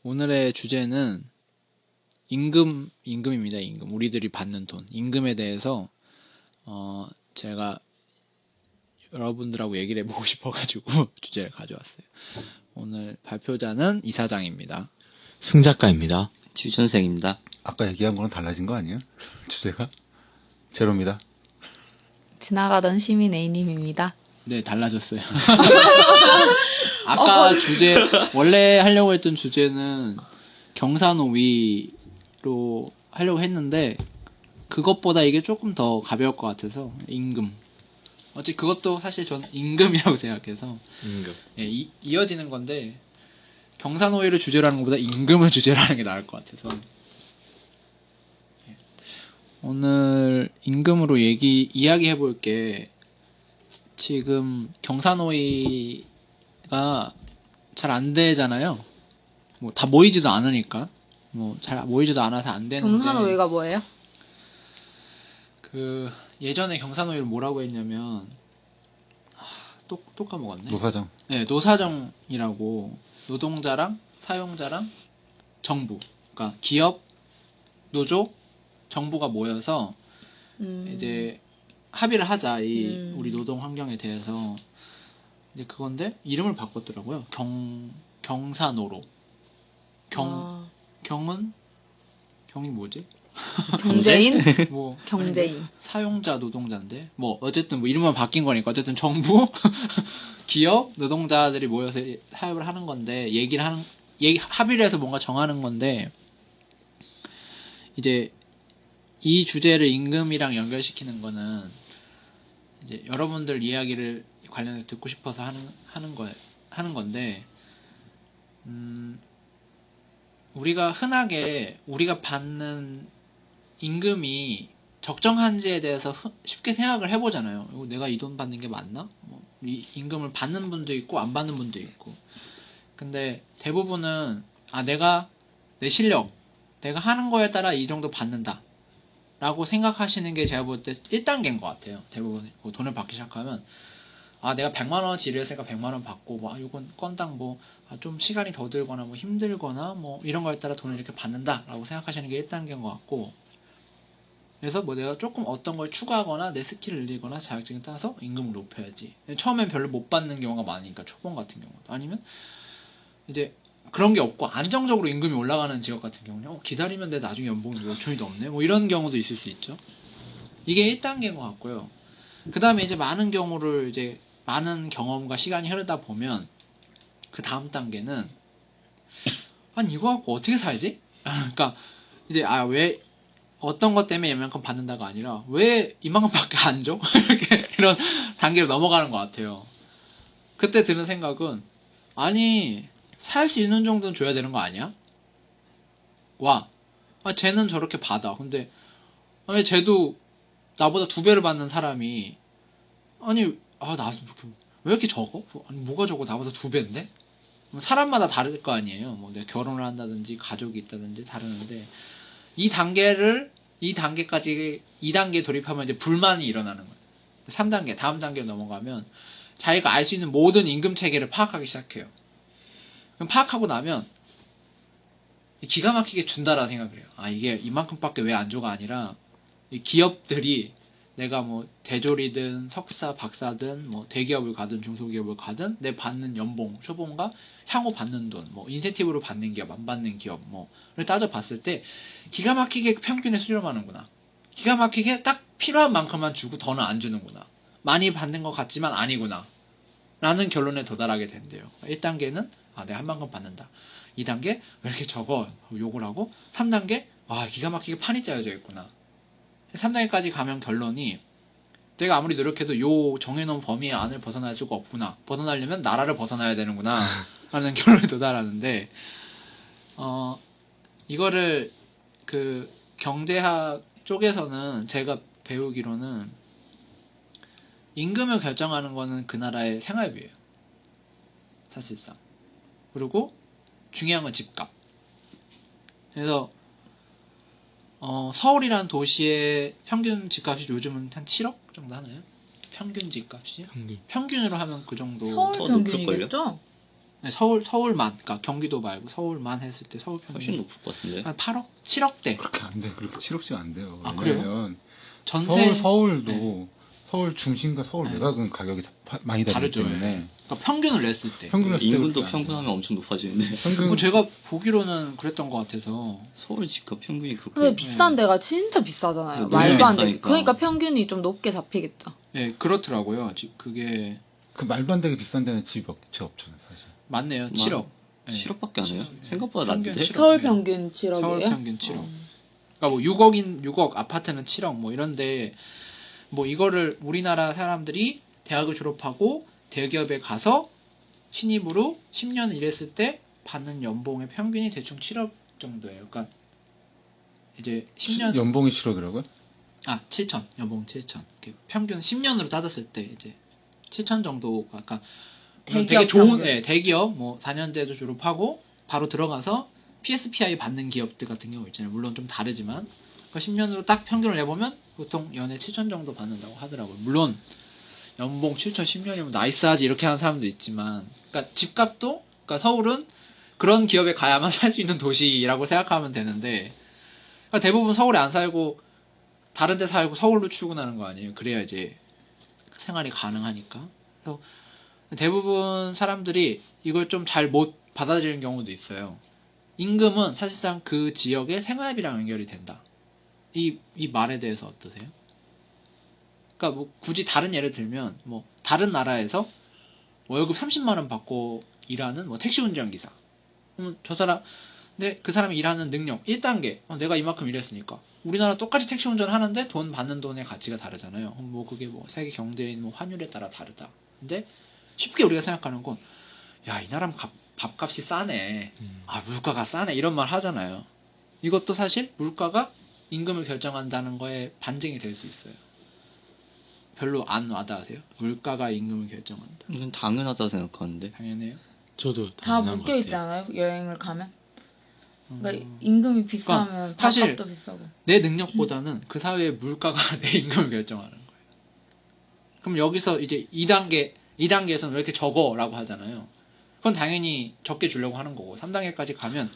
오늘의 주제는 임금입니다. 임금. 우리들이 받는 돈. 임금에 대해서 제가 여러분들하고 얘기를 해보고 싶어가지고 주제를 가져왔어요. 오늘 발표자는 이사장입니다. 승작가입니다. 주전생입니다. 아까 얘기한 거랑 달라진 거 아니에요? 주제가? 제로입니다. 지나가던 시민 A님입니다. 네, 달라졌어요. 아까 주제, 원래 하려고 했던 주제는 경사노위로 하려고 했는데, 그것보다 이게 조금 더 가벼울 것 같아서, 임금. 어차피 그것도 사실 저는 임금이라고 생각해서, 임금. 예, 이어지는 건데, 경사노위를 주제로 하는 것보다 임금을 주제로 하는 게 나을 것 같아서. 예. 오늘 임금으로 이야기해 볼 게, 지금 경사노위가 잘 안 되잖아요. 뭐 다 모이지도 않으니까. 뭐 잘 모이지도 않아서 안 되는데. 경사노위가 뭐예요? 그 예전에 경사노위를 뭐라고 했냐면 또 까먹었네. 노사정. 네, 노사정이라고 노동자랑 사용자랑 정부, 그러니까 기업, 노조, 정부가 모여서 이제 합의를 하자, 우리 노동 환경에 대해서. 이제 그건데, 이름을 바꿨더라고요. 경사노로. 경이 뭐지? 경제인? 뭐, 경제인. 사용자, 노동자인데? 뭐, 어쨌든 뭐 이름만 바뀐 거니까, 어쨌든 정부, 기업, 노동자들이 모여서 타협을 하는 건데, 합의를 해서 뭔가 정하는 건데, 이제, 이 주제를 임금이랑 연결시키는 거는 이제 여러분들 이야기를 관련해서 듣고 싶어서 하는 건데, 우리가 받는 임금이 적정한지에 대해서 쉽게 생각을 해보잖아요. 내가 이 돈 받는 게 맞나? 이 임금을 받는 분도 있고 안 받는 분도 있고. 근데 대부분은 내가 내 실력, 내가 하는 거에 따라 이 정도 받는다 라고 생각하시는 게 제가 볼 때 1단계인 것 같아요. 대부분 돈을 받기 시작하면 내가 100만원어치 일을 했으니까 100만원 받고 이건 건당 좀 시간이 더 들거나 힘들거나 이런 거에 따라 돈을 이렇게 받는다 라고 생각하시는 게 1단계인 것 같고, 그래서 내가 조금 어떤 걸 추가하거나 내 스킬을 늘리거나 자격증을 따서 임금을 높여야지. 처음엔 별로 못 받는 경우가 많으니까, 초봉 같은 경우도. 아니면 이제 그런 게 없고 안정적으로 임금이 올라가는 직업 같은 경우는 기다리면 내 나중에 연봉이 5천이 넘네, 이런 경우도 있을 수 있죠. 이게 1단계인 것 같고요. 그 다음에 이제 많은 경험과 시간이 흐르다 보면 그 다음 단계는 이거 갖고 어떻게 살지? 그러니까 이제 왜 어떤 것 때문에 이만큼 받는다가 아니라 왜 이만큼밖에 안 줘? 이렇게 이런 단계로 넘어가는 것 같아요. 그때 드는 생각은 살 수 있는 정도는 줘야 되는 거 아니야? 쟤는 저렇게 받아. 근데 왜 쟤도 나보다 2배를 받는 사람이 나도 왜 이렇게 적어? 뭐가 적어? 나보다 2배인데? 사람마다 다를 거 아니에요. 내가 결혼을 한다든지 가족이 있다든지 다르는데, 이 단계까지 2단계 돌입하면 이제 불만이 일어나는 거예요. 3단계, 다음 단계로 넘어가면 자기가 알 수 있는 모든 임금 체계를 파악하기 시작해요. 그럼 파악하고 나면 기가 막히게 준다라 생각을 해요. 이게 이만큼밖에 왜 안 줘가 아니라, 이 기업들이 내가 대졸이든 석사, 박사든 대기업을 가든 중소기업을 가든 내 받는 연봉, 초봉과 향후 받는 돈, 인센티브로 받는 기업, 안 받는 기업을 따져봤을 때 기가 막히게 평균에 수렴하는구나. 기가 막히게 딱 필요한 만큼만 주고 더는 안 주는구나. 많이 받는 것 같지만 아니구나 라는 결론에 도달하게 된대요. 1단계는 내가 한 만큼 받는다. 2단계 왜 이렇게 적어? 욕을 하고, 3단계 기가 막히게 판이 짜여져 있구나. 3단계까지 가면 결론이, 내가 아무리 노력해도 요 정해놓은 범위 안을 벗어날 수가 없구나. 벗어나려면 나라를 벗어나야 되는구나 라는 결론에 도달하는데, 이거를 경제학 쪽에서는 제가 배우기로는 임금을 결정하는 거는 그 나라의 생활비예요, 사실상. 그리고 중요한 건 집값. 그래서 서울이라는 도시의 평균 집값이 요즘은 한 7억 정도 하나요? 평균 집값이요? 평균으로 하면 그 정도. 서울 평균이겠죠? 네, 서울만, 그러니까 경기도 말고 서울만 했을 때 서울 훨씬 평균이 높을 것 같은데. 한 8억, 7억대. 그렇게 안 돼. 그렇게 7억씩 안 돼요. 아, 그래요? 왜냐면 전세 서울도 네. 서울 중심과 서울 네. 외곽은 가격이 많이 다르기 다르죠. 때문에 예. 그러니까 평균을 냈을 때. 평균을 했을 때 인근도 그렇게 안 평균하면 돼요. 엄청 높아지는데. 평균 뭐 제가 보기로는 그랬던 것 같아서. 서울 집값 평균이 그렇게. 근데 비싼 데가 진짜 비싸잖아요. 너무 말도 안 되게. 비싸니까. 그러니까 평균이 좀 높게 잡히겠죠. 예, 그렇더라고요. 그게 그 말도 안 되게 비싼 데는 집이 채 없잖아요, 사실. 맞네요. 만- 7억. 예. 7억밖에 안 해요? 7억. 생각보다 평균 낮은데? 7억. 서울 네. 평균 7억이에요? 서울 평균 7억. 그러니까 뭐 6억 아파트는 7억 뭐 이런데 뭐 이거를 우리나라 사람들이 대학을 졸업하고 대기업에 가서 신입으로 10년 일했을 때 받는 연봉의 평균이 대충 7억 정도예요. 그러니까 이제 10년 연봉이 7억이라고요? 7천 연봉 7천 평균 10년으로 따졌을 때 이제 7천 정도가 그러니까 물론 되게 대기업 좋은 평균. 네, 대기업 뭐 4년제도 졸업하고 바로 들어가서 PSPI 받는 기업들 같은 경우 있잖아요. 물론 좀 다르지만 그러니까 10년으로 딱 평균을 내보면 보통 연에 7천 정도 받는다고 하더라고요. 물론 연봉 7천 10년이면 나이스하지 이렇게 하는 사람도 있지만 그러니까 집값도 그러니까 서울은 그런 기업에 가야만 살 수 있는 도시라고 생각하면 되는데 그러니까 대부분 서울에 안 살고 다른 데 살고 서울로 출근하는 거 아니에요. 그래야 이제 생활이 가능하니까. 그래서 대부분 사람들이 이걸 좀 잘 못 받아들이는 경우도 있어요. 임금은 사실상 그 지역의 생활비랑 연결이 된다. 이 말에 대해서 어떠세요? 그러니까 뭐 굳이 다른 예를 들면 뭐 다른 나라에서 월급 30만 원 받고 일하는 뭐 택시 운전기사. 그러면 저 사람 근데 그 사람이 일하는 능력 1단계 내가 이만큼 일했으니까 우리나라 똑같이 택시 운전을 하는데 돈 받는 돈의 가치가 다르잖아요. 뭐 그게 뭐 세계 경제인 뭐 환율에 따라 다르다. 근데 쉽게 우리가 생각하는 건 야, 이 나라 밥값이 싸네. 물가가 싸네. 이런 말 하잖아요. 이것도 사실 물가가 임금을 결정한다는 거에 반증이 될 수 있어요. 별로 안 와닿으세요? 물가가 임금을 결정한다. 이건 당연하다 생각하는데. 당연해요. 저도 다 당연한 것 묶여 같아요. 있잖아요. 여행을 가면. 그러니까 음, 임금이 비싸면 그러니까 사실 밥값도 비싸고. 내 능력보다는 그 사회의 물가가 내 임금을 결정하는 거예요. 그럼 여기서 이제 2단계에서는 왜 이렇게 적어라고 하잖아요. 그건 당연히 적게 주려고 하는 거고 3단계까지 가면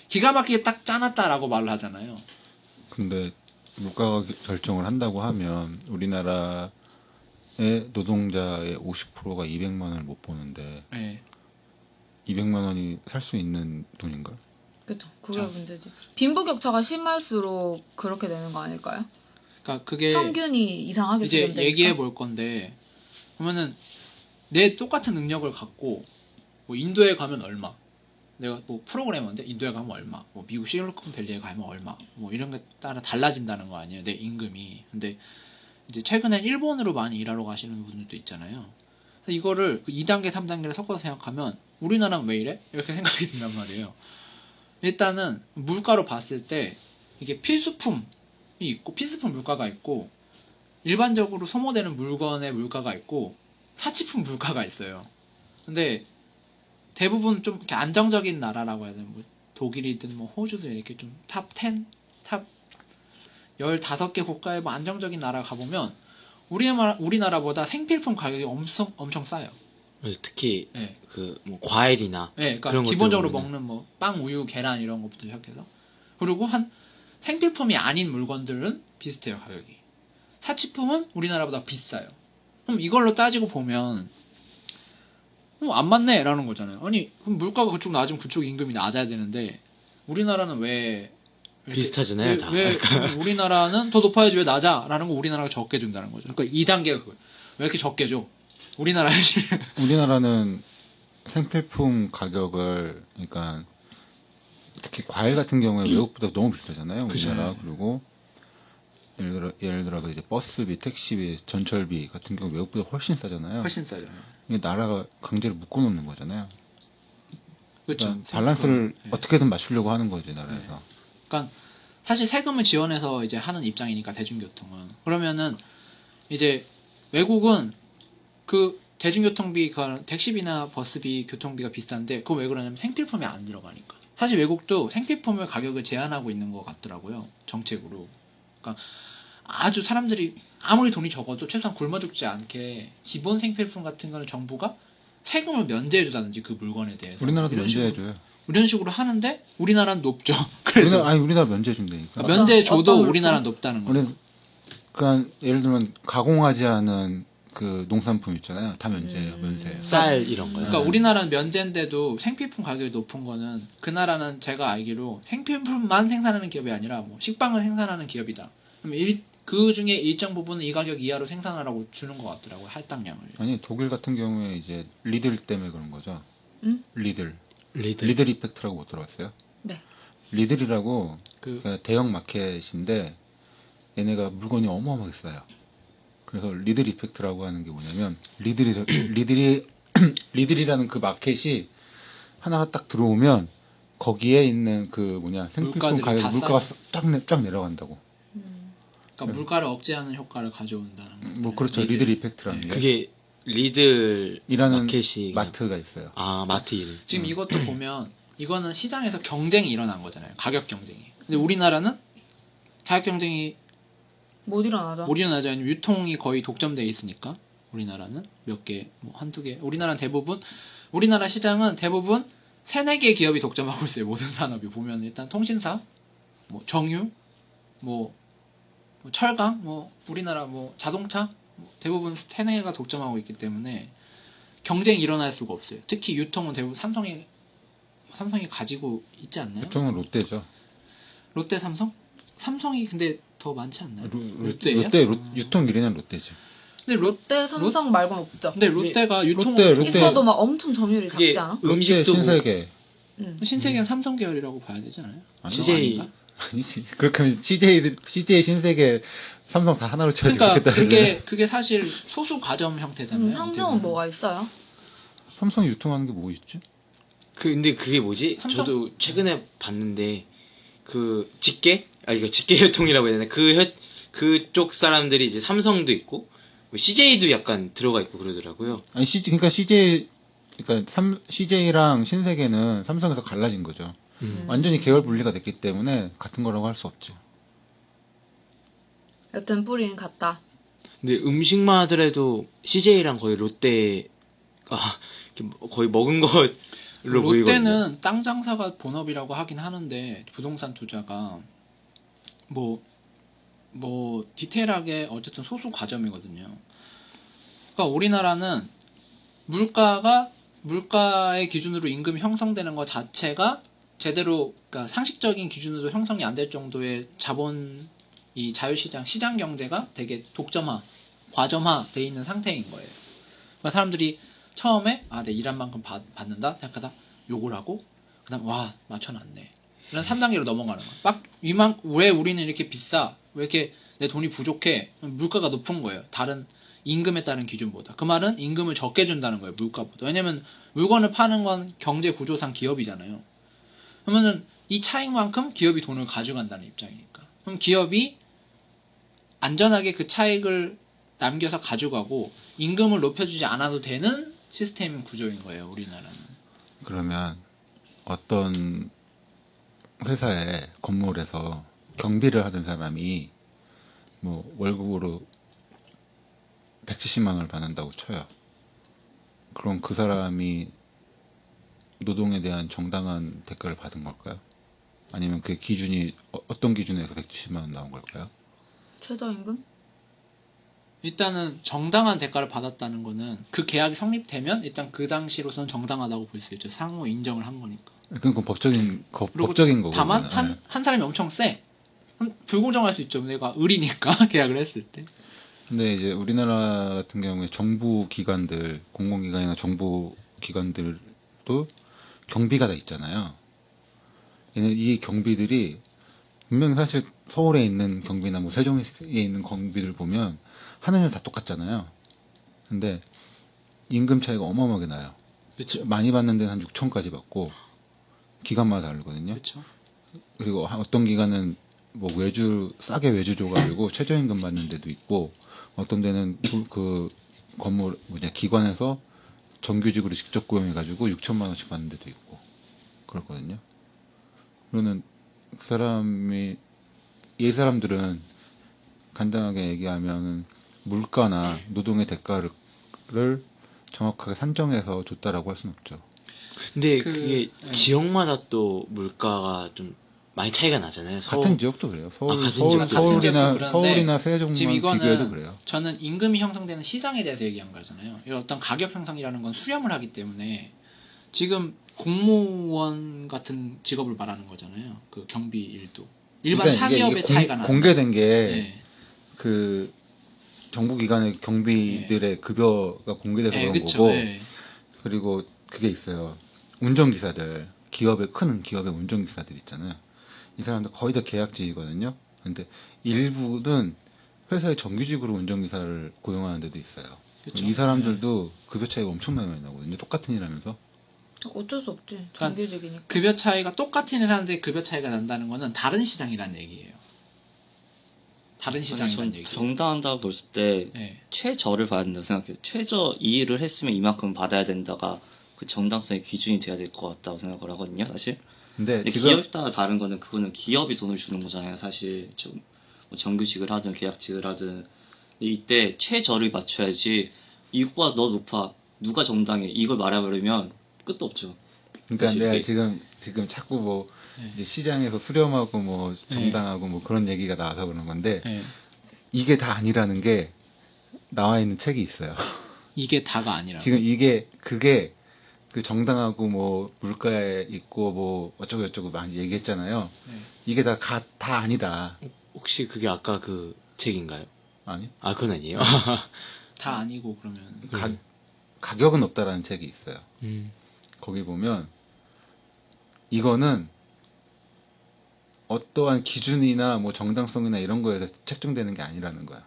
기가 막히게 딱 짜놨다라고 말을 하잖아요. 근데 물가가 결정을 한다고 하면 우리나라의 노동자의 50%가 200만 원을 못 버는데 네. 200만 원이 살 수 있는 돈인가요? 그쵸. 그게 자. 문제지. 빈부격차가 심할수록 그렇게 되는 거 아닐까요? 그러니까 그게 평균이 이상하게 이제 조정되니까. 얘기해 볼 건데 그러면은 내 똑같은 능력을 갖고 뭐 인도에 가면 얼마 내가 뭐 프로그래머인데 인도에 가면 얼마 뭐 미국 실리콘밸리에 가면 얼마 뭐 이런 게 따라 달라진다는 거 아니에요 내 임금이. 근데 이제 최근에 일본으로 많이 일하러 가시는 분들도 있잖아요. 그래서 이거를 2단계 3단계를 섞어서 생각하면 우리나라는 왜 이래? 이렇게 생각이 든단 말이에요. 일단은 물가로 봤을 때 이게 필수품이 있고 필수품 물가가 있고 일반적으로 소모되는 물건의 물가가 있고 사치품 물가가 있어요. 근데 대부분 좀 이렇게 안정적인 나라라고 해야 되나 뭐 독일이든 뭐 호주든 이렇게 좀 탑 10, 탑 15개 국가의 뭐 안정적인 나라 가보면 우리나라보다 생필품 가격이 엄청 싸요. 그래서 특히 예. 그 뭐 과일이나 예, 그러니까 그런 것들 기본적으로 보면은- 먹는 뭐 빵, 우유, 계란 이런 것부터 시작해서 그리고 한 생필품이 아닌 물건들은 비슷해요 가격이. 사치품은 우리나라보다 비싸요. 그럼 이걸로 따지고 보면 안 맞네라는 거잖아요. 아니 그럼 물가가 그쪽 낮으면 그쪽 임금이 낮아야 되는데 우리나라는 왜 이렇게- 비슷하잖아요, 다. 왜 우리나라는 더 높아야지 왜 낮아라는 거 우리나라가 적게 준다는 거죠. 그러니까 2단계가 그거예요. 왜 이렇게 적게 줘? 우리나라는 우리나라는 생필품 가격을 그러니까 특히 과일 같은 경우에 외국보다 너무 비싸잖아요. 그죠. 우리나라. 그리고 예를 들어서 이제 버스비, 택시비, 전철비 같은 경우 외국보다 훨씬 싸잖아요. 훨씬 싸죠. 이게 나라가 강제로 묶어놓는 거잖아요. 그렇죠. 그러니까 밸런스를 네. 어떻게든 맞추려고 하는 거지 나라에서. 그러니까 사실 세금을 지원해서 이제 하는 입장이니까 대중교통은 그러면은 이제 외국은 그 대중교통비 그 택시비나 버스비 교통비가 비싼데 그거 왜 그러냐면 생필품이 안 들어가니까. 사실 외국도 생필품의 가격을 제한하고 있는 것 같더라고요 정책으로. 그러니까 아주 사람들이 아무리 돈이 적어도 최소한 굶어 죽지 않게 기본 생필품 같은 거는 정부가 세금을 면제해주다든지 그 물건에 대해서 우리나라도 이런 식으로- 면제해줘요. 이런 식으로 하는데 우리나라는 높죠. 그래도 우리나라 면제해준다니까. 면제줘도 어떤 우리나라는 물품? 높다는 거예요. 우리 그러니까 예를 들면 가공하지 않은 그 농산품 있잖아요. 다 면제예요. 면세. 쌀 이런 거요. 그러니까 우리나라는 면제인데도 생필품 가격이 높은 거는 그 나라는 제가 알기로 생필품만 생산하는 기업이 아니라 뭐 식빵을 생산하는 기업이다. 그럼 그 중에 일정 부분은 이 가격 이하로 생산하라고 주는 것 같더라고요. 할당량을. 아니 독일 같은 경우에 이제 리들 때문에 그런 거죠. 응? 리들 리들. 이펙트라고 못 들어봤어요? 네. 리들이라고 그 그러니까 대형 마켓인데 얘네가 물건이 어마어마하게 싸요. 그래서 리들 이펙트라고 하는 게 뭐냐면 리들이라는 그 마켓이 하나가 딱 들어오면 거기에 있는 그 생필품 물가들이 다 가격 물가가 싸- 쫙 내려간다고. 그러니까 물가를 억제하는 효과를 가져온다는 거. 뭐 그렇죠. 리들 이펙트라는 게 그게 리들 이라는 마켓이 그냥- 마트가 있어요. 아 마트 이름. 지금 이것도 보면 이거는 시장에서 경쟁이 일어난 거잖아요. 가격 경쟁이. 근데 우리나라는 자격 경쟁이 못 일어나죠. 못 일어나죠. 아니면 유통이 거의 독점되어 있으니까 우리나라는 몇 개, 뭐 한두 개. 우리나라 시장은 대부분 3-4개 기업이 독점하고 있어요. 모든 산업이 보면 일단 통신사, 뭐 정유, 뭐 철강, 뭐 우리나라 뭐 자동차 대부분 3-4개가 독점하고 있기 때문에 경쟁이 일어날 수가 없어요. 특히 유통은 대부분 삼성이 가지고 있지 않나요? 보통은 롯데죠. 롯데, 삼성이 근데 더 많지 않나요? 롯데 롯데예요? 유통 1위는 롯데죠. 근데 롯데, 삼성 말고는 없죠. 근데 롯데가 유통을 롯데- 있어도 막 엄청 점유율이 그게 작지 않아? 롯데 음식도 뭐- 신세계 응. 신세계는 삼성 계열이라고 봐야 되지 않아요? 아니요, CJ 아닌가? 아니지. 그렇게 하면 CJ 신세계 삼성 다 하나로 쳐야지. 그러니까 그렇게 따지면. 그게 사실 소수 과점 형태잖아요. 삼성은 어떻게 보면. 뭐가 있어요? 삼성 유통하는 게 뭐 있지? 근데 그게 뭐지? 삼성? 저도 최근에 봤는데 그 직계? 이거 직계 혈통이라고 해야 되나? 그쪽 사람들이 이제 삼성도 있고 CJ도 약간 들어가 있고 그러더라고요. 아니 그러니까 CJ랑 신세계는 삼성에서 갈라진 거죠. 완전히 계열 분리가 됐기 때문에 같은 거라고 할 수 없죠. 여튼 뿌리는 같다. 근데 음식만 하더라도 CJ랑 거의 롯데가 이렇게 거의 먹은 것으로 보이거든요. 롯데는 땅 장사가 본업이라고 하긴 하는데 부동산 투자가 뭐 디테일하게 어쨌든 소수 과점이거든요. 그러니까 우리나라는 물가의 기준으로 임금이 형성되는 것 자체가 제대로 그러니까 상식적인 기준으로 형성이 안 될 정도의 이 자유시장 시장 경제가 되게 과점화 돼 있는 상태인 거예요. 그러니까 사람들이 처음에 내가 일한 만큼 받는다 생각하다 욕을 하고 그다음 와 맞춰놨네 이런 3단계로 넘어가는 거야. 왜 우리는 이렇게 비싸? 왜 이렇게 내 돈이 부족해? 물가가 높은 거예요. 다른 임금에 따른 기준보다. 그 말은 임금을 적게 준다는 거예요. 물가보다. 왜냐면 물건을 파는 건 경제 구조상 기업이잖아요. 그러면은 이 차익만큼 기업이 돈을 가져간다는 입장이니까. 그럼 기업이 안전하게 그 차익을 남겨서 가져가고 임금을 높여주지 않아도 되는 시스템 구조인 거예요. 우리나라는. 그러면 어떤 회사의 건물에서 경비를 하던 사람이 뭐 월급으로 170만 원을 받는다고 쳐요. 그럼 그 사람이 노동에 대한 정당한 대가를 받은 걸까요? 아니면 그 기준이 어떤 기준에서 170만 원 나온 걸까요? 최저임금? 일단은 정당한 대가를 받았다는 거는 그 계약이 성립되면 일단 그 당시로서는 정당하다고 볼 수 있죠. 상호 인정을 한 거니까. 그건 법적인 그리고 법적인 거고. 다만 한 사람이 엄청 세. 불공정할 수 있죠. 내가 을이니까 계약을 했을 때. 근데 이제 우리나라 같은 경우에 정부 기관들, 공공기관이나 정부 기관들도 경비가 다 있잖아요. 이 경비들이 분명히 사실 서울에 있는 경비나 뭐 세종에 있는 경비들 보면 하는 일 다 똑같잖아요. 근데 임금 차이가 어마어마하게 나요. 그렇죠. 많이 받는 데는 한 6천까지 받고 기간마다 다르거든요. 그렇죠. 그리고 어떤 기관은 뭐 싸게 외주 줘가지고 최저임금 받는 데도 있고, 어떤 데는 그 건물 기관에서 정규직으로 직접 고용해가지고 6천만 원씩 받는 데도 있고 그렇거든요. 그러면 이 사람들은 간단하게 얘기하면 물가나 노동의 대가를 정확하게 산정해서 줬다라고 할 수는 없죠. 근데 그- 그게 네. 지역마다 또 물가가 좀 많이 차이가 나잖아요. 같은 지역도 그래요. 서울, 같은 서울, 지역, 같은 지역도 서울이나 그런데 서울이나 세종만 지금 비교해도 이거는 그래요. 저는 임금이 형성되는 시장에 대해서 얘기한 거잖아요. 이런 어떤 가격 형성이라는 건 수렴을 하기 때문에 지금 공무원 같은 직업을 말하는 거잖아요. 그 경비 일도 일반 그러니까 이게 사기업의 차이가 나는 공개된 게 네. 그 정부 기관의 경비들의 급여가 공개돼서 네, 그런 그쵸. 거고 네. 그리고 그게 있어요. 운전기사들 큰 기업의 운전기사들 있잖아요. 이 사람들 거의 다 계약직이거든요. 근데 일부는 회사의 정규직으로 운전기사를 고용하는 데도 있어요. 그쵸. 이 사람들도 급여 차이가 엄청 많이 나거든요. 똑같은 일 하면서. 어쩔 수 없지. 그러니까 정규직이니까. 급여 차이가 똑같은 일을 하는데 급여 차이가 난다는 거는 다른 시장이라는 얘기예요. 다른 시장이라는 전 얘기. 정당한다고 볼 때 네. 최저를 받아야 된다고 생각해요. 최저 이 일을 했으면 이만큼 받아야 된다가 그 정당성의 기준이 돼야 될 것 같다고 생각을 하거든요, 사실. 근데 근데 지금 기업에 따라 다른 거는 그거는 기업이 돈을 주는 거잖아요, 사실. 뭐 정규직을 하든 계약직을 하든. 근데 이때 최저를 맞춰야지 이것보다 더 높아. 누가 정당해. 이걸 말해버리면 끝도 없죠. 그러니까 사실 내가 이게- 지금 자꾸 뭐 네. 이제 시장에서 수렴하고 뭐 정당하고 뭐 그런 얘기가 나와서 그러는 건데 네. 이게 다 아니라는 게 나와 있는 책이 있어요. 이게 다가 아니라. 지금 그게 그 정당하고 뭐 물가에 있고 뭐 어쩌고 저쩌고 많이 얘기했잖아요. 네. 이게 다 아니다. 혹시 그게 아까 그 책인가요? 아니 아, 그건 아니에요. 다 아니고 그러면 가격은 없다라는 책이 있어요. 거기 보면 이거는 어떠한 기준이나 뭐 정당성이나 이런 거에서 책정되는 게 아니라는 거야.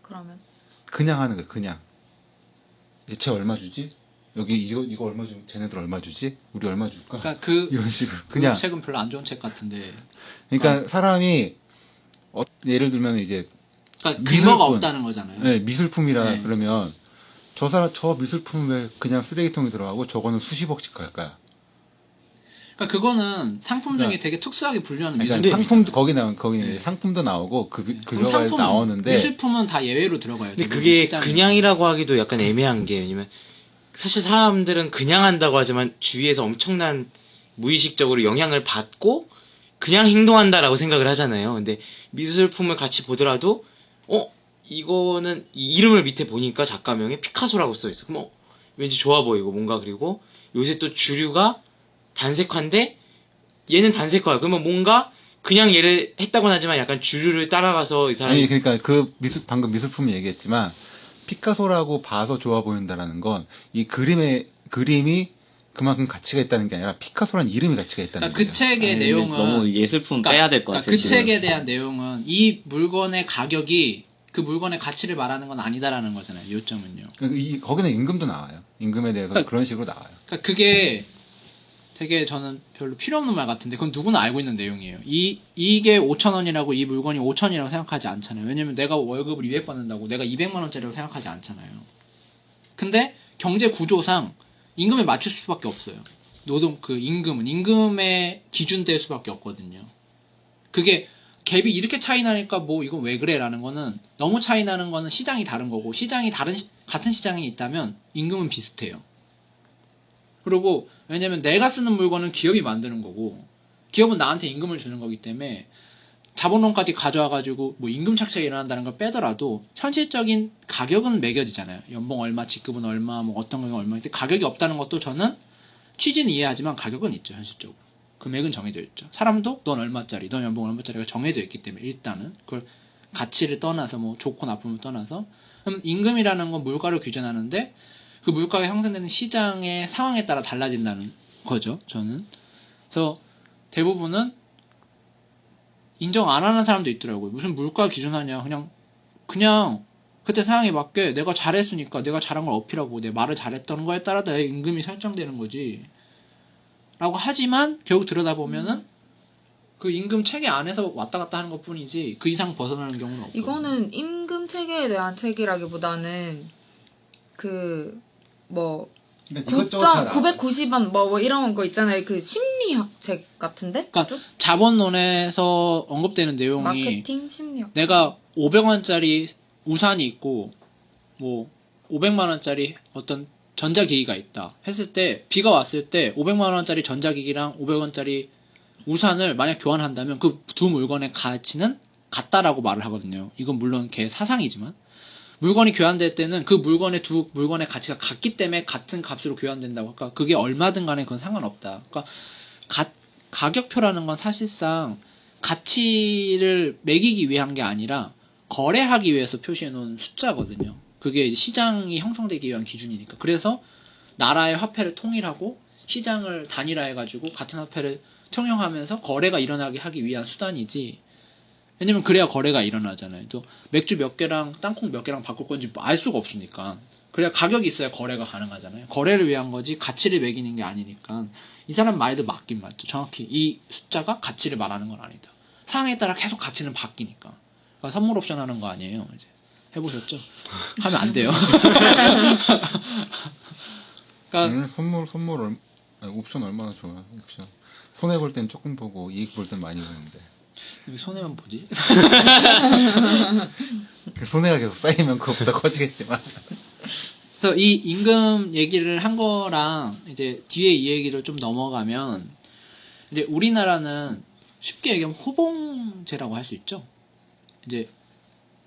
그러면 그냥 하는 거야. 그냥. 쟤 얼마 주지? 여기 이거 얼마 주? 쟤네들 얼마 주지? 우리 얼마 줄까? 그러니까 그 이런 식으로. 그 그냥. 책은 별로 안 좋은 책 같은데. 그러니까 사람이 예를 들면 이제 그러니까 미술품. 근거가 없다는 거잖아요. 네, 미술품이라 네. 그러면 저 미술품은 왜 그냥 쓰레기통에 들어가고 저거는 수십억씩 갈까요? 그러니까 그거는 상품 중에 그러니까- 되게 특수하게 분류하는 그러니까 미술품이 상품도 있잖아요. 거기 네. 상품도 나오고 그럼 그거가 상품은, 나오는데 미술품은 다 예외로 들어가요. 근데 대부분 그게 시장에. 그냥이라고 하기도 약간 애매한 게, 왜냐면 사실 사람들은 그냥 한다고 하지만 주위에서 엄청난 무의식적으로 영향을 받고 그냥 행동한다라고 생각을 하잖아요. 근데 미술품을 같이 보더라도 이거는 이 이름을 밑에 보니까 작가명에 피카소라고 써 있어. 그럼 왠지 좋아 보이고 뭔가. 그리고 요새 또 주류가 단색화인데 얘는 단색화야. 그러면 뭔가 그냥 얘를 했다고는 하지만 약간 주류를 따라가서 이 사람이 아니 그러니까 방금 미술품 얘기했지만 피카소라고 봐서 좋아 보인다라는 건 이 그림이 그만큼 가치가 있다는 게 아니라 피카소라는 이름이 가치가 있다는 그러니까 거예요. 그 책의 아니, 내용은 너무 예술품 그러니까- 빼야 될 것 그러니까 같아요. 그 지금. 책에 대한 내용은 이 물건의 가격이 그 물건의 가치를 말하는 건 아니다라는 거잖아요. 요점은요. 거기는 임금도 나와요. 임금에 대해서 그러니까- 그런 식으로 나와요. 그러니까 그게 되게 저는 별로 필요 없는 말 같은데 그건 누구나 알고 있는 내용이에요. 이게 5,000원이라고 이 물건이 5,000원이라고 생각하지 않잖아요. 왜냐면 내가 월급을 200 받는다고 내가 200만 원짜리라고 생각하지 않잖아요. 근데 경제 구조상 임금에 맞출 수밖에 없어요. 임금의 기준 될 수밖에 없거든요. 그게 갭이 이렇게 차이 나니까 뭐 이건 왜 그래라는 거는 너무 차이 나는 거는 시장이 다른 거고 시장이 같은 시장이 있다면 임금은 비슷해요. 그리고 왜냐면 내가 쓰는 물건은 기업이 만드는 거고 기업은 나한테 임금을 주는 거기 때문에 자본론까지 가져와가지고 뭐 임금 착취가 일어난다는 걸 빼더라도 현실적인 가격은 매겨지잖아요. 연봉 얼마, 직급은 얼마, 뭐 어떤 거 얼마. 근데 가격이 없다는 것도 저는 취지는 이해하지만 가격은 있죠, 현실적으로. 금액은 정해져 있죠. 사람도 넌 얼마짜리, 넌 연봉 얼마짜리가 정해져 있기 때문에 일단은 그걸 가치를 떠나서 뭐 좋고 나쁨을 떠나서 그럼 임금이라는 건 물가를 규정하는데 그 물가가 형성되는 시장의 상황에 따라 달라진다는 거죠, 저는. 그래서 대부분은 인정 안 하는 사람도 있더라고요. 무슨 물가 기준하냐. 그냥 그때 상황에 맞게 내가 잘했으니까 내가 잘한 걸 어필하고 내 말을 잘했던 거에 따라 내 임금이 설정되는 거지. 라고 하지만 결국 들여다보면은 그 임금 체계 안에서 왔다 갔다 하는 것 뿐이지 그 이상 벗어나는 경우는 없거든요. 이거는 임금 체계에 대한 책이라기보다는 국정 990원 뭐 이런 거 있잖아요. 그 심리학 책 같은데? 그러니까 자본론에서 언급되는 내용이 마케팅 심리학. 내가 500원짜리 우산이 있고 뭐 500만 원짜리 어떤 전자기기가 있다 했을 때 비가 왔을 때 500만 원짜리 전자기기랑 500원짜리 우산을 만약 교환한다면 그 두 물건의 가치는 같다라고 말을 하거든요. 이건 물론 걔 사상이지만 물건이 교환될 때는 그 물건의 두 물건의 가치가 같기 때문에 같은 값으로 교환된다고. 그러니까 그게 얼마든 간에 그건 상관없다. 그러니까 가격표라는 건 사실상 가치를 매기기 위한 게 아니라 거래하기 위해서 표시해 놓은 숫자거든요. 그게 이제 시장이 형성되기 위한 기준이니까. 그래서 나라의 화폐를 통일하고 시장을 단일화해가지고 같은 화폐를 통용하면서 거래가 일어나게 하기 위한 수단이지. 왜냐면 그래야 거래가 일어나잖아요. 또 맥주 몇 개랑 땅콩 몇 개랑 바꿀 건지 알 수가 없으니까. 그래야 가격이 있어야 거래가 가능하잖아요. 거래를 위한 거지 가치를 매기는 게 아니니까. 이 사람 말도 맞긴 맞죠. 정확히 이 숫자가 가치를 말하는 건 아니다. 상황에 따라 계속 가치는 바뀌니까. 그러니까 선물 옵션 하는 거 아니에요. 이제 해보셨죠? 하면 안 돼요. 그러니까 옵션 얼마나 좋아요. 옵션 손해 볼 땐 조금 보고 이익 볼 땐 많이 보는데 왜 손해만 보지? 그 손해가 계속 쌓이면 그것보다 커지겠지만. 그래서 이 임금 얘기를 한 거랑 이제 뒤에 이 얘기를 좀 넘어가면 이제 우리나라는 쉽게 얘기하면 호봉제라고 할 수 있죠. 이제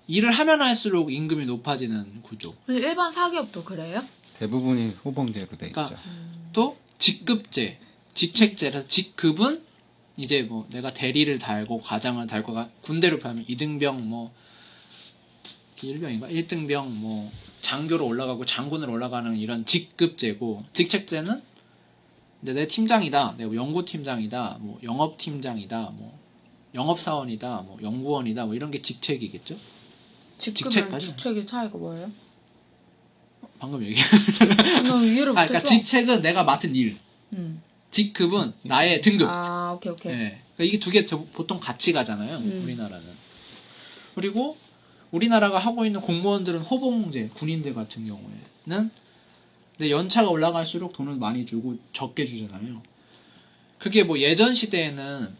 일을 하면 할수록 임금이 높아지는 구조. 근데 일반 사기업도 그래요? 대부분이 호봉제로 돼 있죠. 그러니까 또 직급제, 직책제라서 직급은 이제 뭐 내가 대리를 달고 과장을 달고 군대로 표하면 2등병 뭐 1병인가? 1등병 뭐 장교로 올라가고 장군으로 올라가는 이런 직급제고 직책제는 이제 내 팀장이다, 내 연구팀장이다, 뭐 영업팀장이다, 뭐 영업사원이다, 뭐 연구원이다, 뭐 이런 게 직책이겠죠? 직급이랑 직책의 차이가 뭐예요? 방금 얘기. 난 이해를 못했어. 그러니까 직책은 내가 맡은 일. 직급은 나의 등급. 아, 오케이. 네. 그러니까 이게 두 개 보통 같이 가잖아요. 우리나라는. 그리고 우리나라가 하고 있는 공무원들은 호봉제, 군인들 같은 경우에는 근데 연차가 올라갈수록 돈을 많이 주고 적게 주잖아요. 그게 뭐 예전 시대에는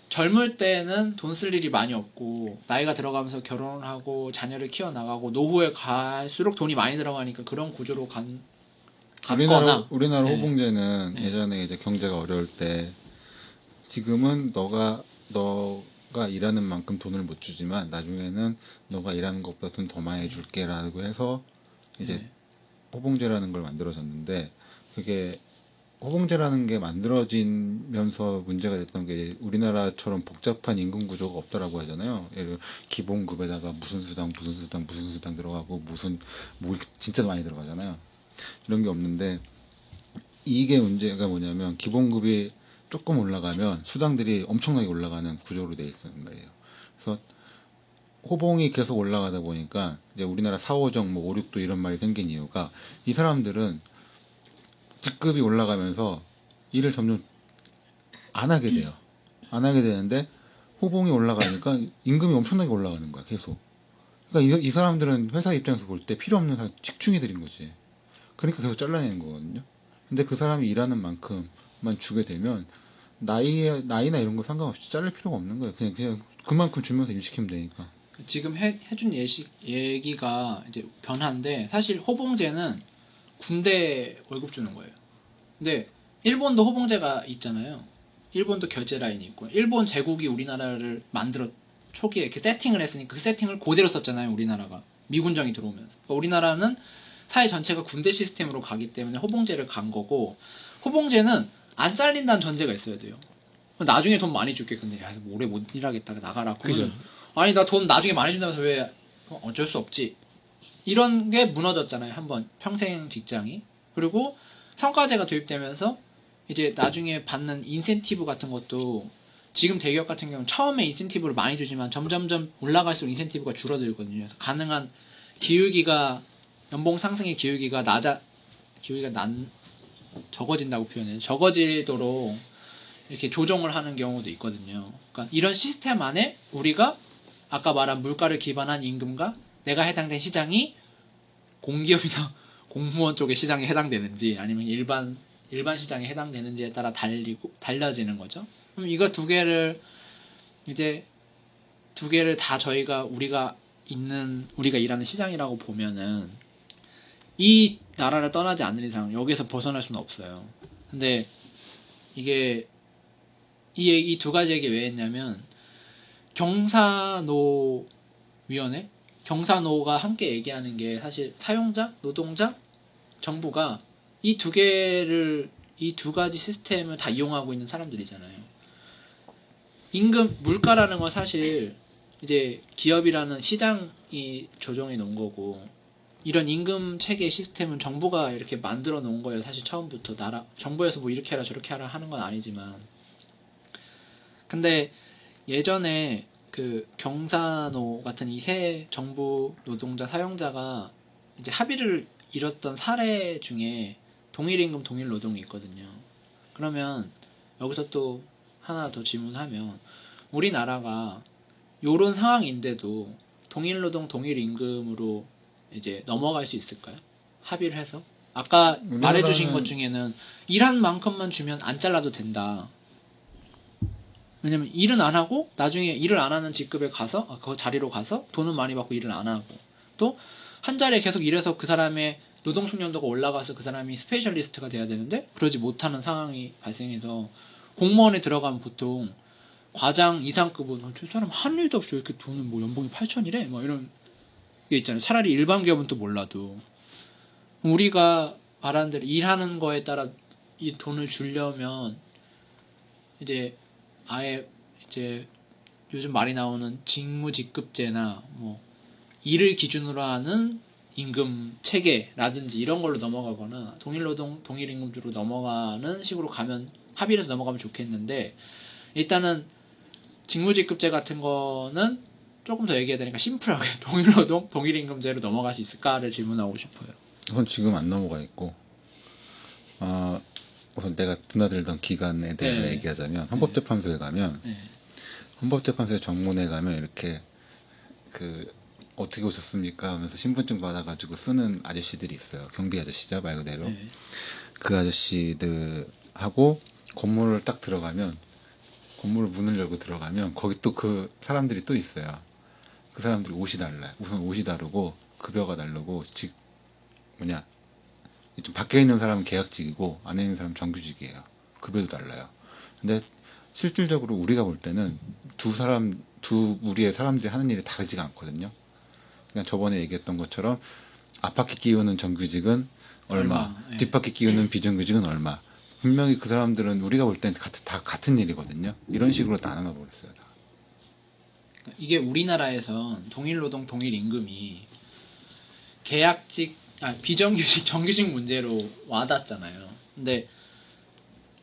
젊을 때는 돈 쓸 일이 많이 없고 나이가 들어가면서 결혼을 하고 자녀를 키워나가고 노후에 갈수록 돈이 많이 들어가니까 그런 구조로 우리나라 네. 호봉제는 예전에 이제 경제가 어려울 때 지금은 너가 일하는 만큼 돈을 못 주지만 나중에는 너가 일하는 것보다 돈 더 많이 줄게라고 해서 이제 호봉제라는 걸 만들어졌는데 그게 호봉제라는 게 만들어지면서 문제가 됐던 게 우리나라처럼 복잡한 임금 구조가 없더라고 하잖아요. 예를 들어 기본급에다가 무슨 수당 들어가고 뭐 진짜 많이 들어가잖아요. 이런 게 없는데 이게 문제가 뭐냐면 기본급이 조금 올라가면 수당들이 엄청나게 올라가는 구조로 돼 있는 거예요. 그래서 호봉이 계속 올라가다 보니까 이제 우리나라 4, 5정, 뭐 5, 6도 이런 말이 생긴 이유가 이 사람들은 직급이 올라가면서 일을 점점 안 하게 돼요. 안 하게 되는데 호봉이 올라가니까 임금이 엄청나게 올라가는 거야, 계속. 그러니까 이 사람들은 회사 입장에서 볼 때 필요 없는 직충이들인 거지. 그러니까 계속 잘라내는 거거든요. 근데 그 사람이 일하는 만큼만 주게 되면 나이나 이런 거 상관없이 자를 필요가 없는 거예요. 그냥 그만큼 주면서 일 시키면 되니까. 지금 해준 얘기가 이제 변화인데 사실 호봉제는 군대 월급 주는 거예요. 근데 일본도 호봉제가 있잖아요. 일본도 결제 라인이 있고 일본 제국이 우리나라를 만들어 초기에 이렇게 세팅을 했으니까 그 세팅을 그대로 썼잖아요. 우리나라가 미군정이 들어오면서. 그러니까 우리나라는 사회 전체가 군대 시스템으로 가기 때문에 호봉제를 간 거고 호봉제는 안 잘린다는 전제가 있어야 돼요. 나중에 돈 많이 줄게. 근데 야, 오래 못 일하겠다. 나가라. 그죠? 아니 나 돈 나중에 많이 준다면서 왜 어쩔 수 없지. 이런 게 무너졌잖아요. 한번 평생 직장이. 그리고 성과제가 도입되면서 이제 나중에 받는 인센티브 같은 것도 지금 대기업 같은 경우는 처음에 인센티브를 많이 주지만 점점점 올라갈수록 인센티브가 줄어들거든요. 그래서 가능한 연봉 상승의 기울기가 적어진다고 표현해요. 적어지도록 이렇게 조정을 하는 경우도 있거든요. 그러니까 이런 시스템 안에 우리가 아까 말한 물가를 기반한 임금과 내가 해당된 시장이 공기업이나 공무원 쪽의 시장에 해당되는지 아니면 일반 시장에 해당되는지에 따라 달라지는 거죠. 그럼 이거 두 개를 다 우리가 일하는 시장이라고 보면은 이 나라를 떠나지 않는 이상 여기서 벗어날 수는 없어요. 근데 이게 이 두 가지 얘기 왜 했냐면 경사노위원회? 경사노가 함께 얘기하는 게 사실 사용자, 노동자, 정부가 이 두 가지 시스템을 다 이용하고 있는 사람들이잖아요. 임금, 물가라는 건 사실 이제 기업이라는 시장이 조정해 놓은 거고, 이런 임금 체계 시스템은 정부가 이렇게 만들어 놓은 거예요. 사실 처음부터 정부에서 뭐 이렇게 해라 저렇게 하라 하는 건 아니지만. 근데 예전에 그 경사노 같은 이 세 정부 노동자 사용자가 이제 합의를 이뤘던 사례 중에 동일임금 동일노동이 있거든요. 그러면 여기서 또 하나 더 질문하면 우리나라가 요런 상황인데도 동일노동 동일임금으로 이제 넘어갈 수 있을까요? 합의를 해서? 아까 말해주신 것 중에는 일한 만큼만 주면 안 잘라도 된다. 왜냐면 일은 안 하고 나중에 일을 안 하는 직급에 가서 그 자리로 가서 돈은 많이 받고 일을 안 하고 또 한 자리에 계속 일해서 그 사람의 노동 숙련도가 올라가서 그 사람이 스페셜리스트가 돼야 되는데 그러지 못하는 상황이 발생해서 공무원에 들어가면 보통 과장 이상급은 저 사람 한 일도 없이 왜 이렇게 돈은 뭐 연봉이 8천이래? 뭐 이런 게 있잖아요. 차라리 일반 기업은 또 몰라도 우리가 말하는 대로 일하는 거에 따라 이 돈을 주려면 이제 아예 이제 요즘 말이 나오는 직무직급제나 뭐 일을 기준으로 하는 임금 체계라든지 이런 걸로 넘어가거나 동일노동 동일임금제로 넘어가는 식으로 가면 합의를 해서 넘어가면 좋겠는데 일단은 직무직급제 같은 거는 조금 더 얘기해야 되니까 심플하게 동일노동 동일임금제로 넘어갈 수 있을까를 질문하고 싶어요. 우선 지금 안 넘어가 있고 우선 내가 드나들던 기간에 대해 네. 얘기하자면 헌법재판소에 가면 네. 헌법재판소의 정문에 가면 이렇게 그 어떻게 오셨습니까 하면서 신분증 받아가지고 쓰는 아저씨들이 있어요. 경비 아저씨죠 말 그대로. 네. 그 아저씨들하고 건물을 딱 들어가면 건물 문을 열고 들어가면 거기 또 그 사람들이 또 있어요. 그 사람들이 옷이 달라요. 우선 옷이 다르고 급여가 다르고 좀 밖에 있는 사람은 계약직이고 안에 있는 사람은 정규직이에요. 급여도 달라요. 근데 실질적으로 우리가 볼 때는 두 무리의 사람들이 하는 일이 다르지가 않거든요. 그냥 저번에 얘기했던 것처럼 앞바퀴 끼우는 정규직은 얼마, 예. 뒷바퀴 끼우는 비정규직은 얼마. 분명히 그 사람들은 우리가 볼 땐 다 같은 일이거든요. 이런 식으로 나눠 버렸어요. 다. 이게 우리나라에선 동일노동 동일임금이 비정규직 정규직 문제로 와닿잖아요. 근데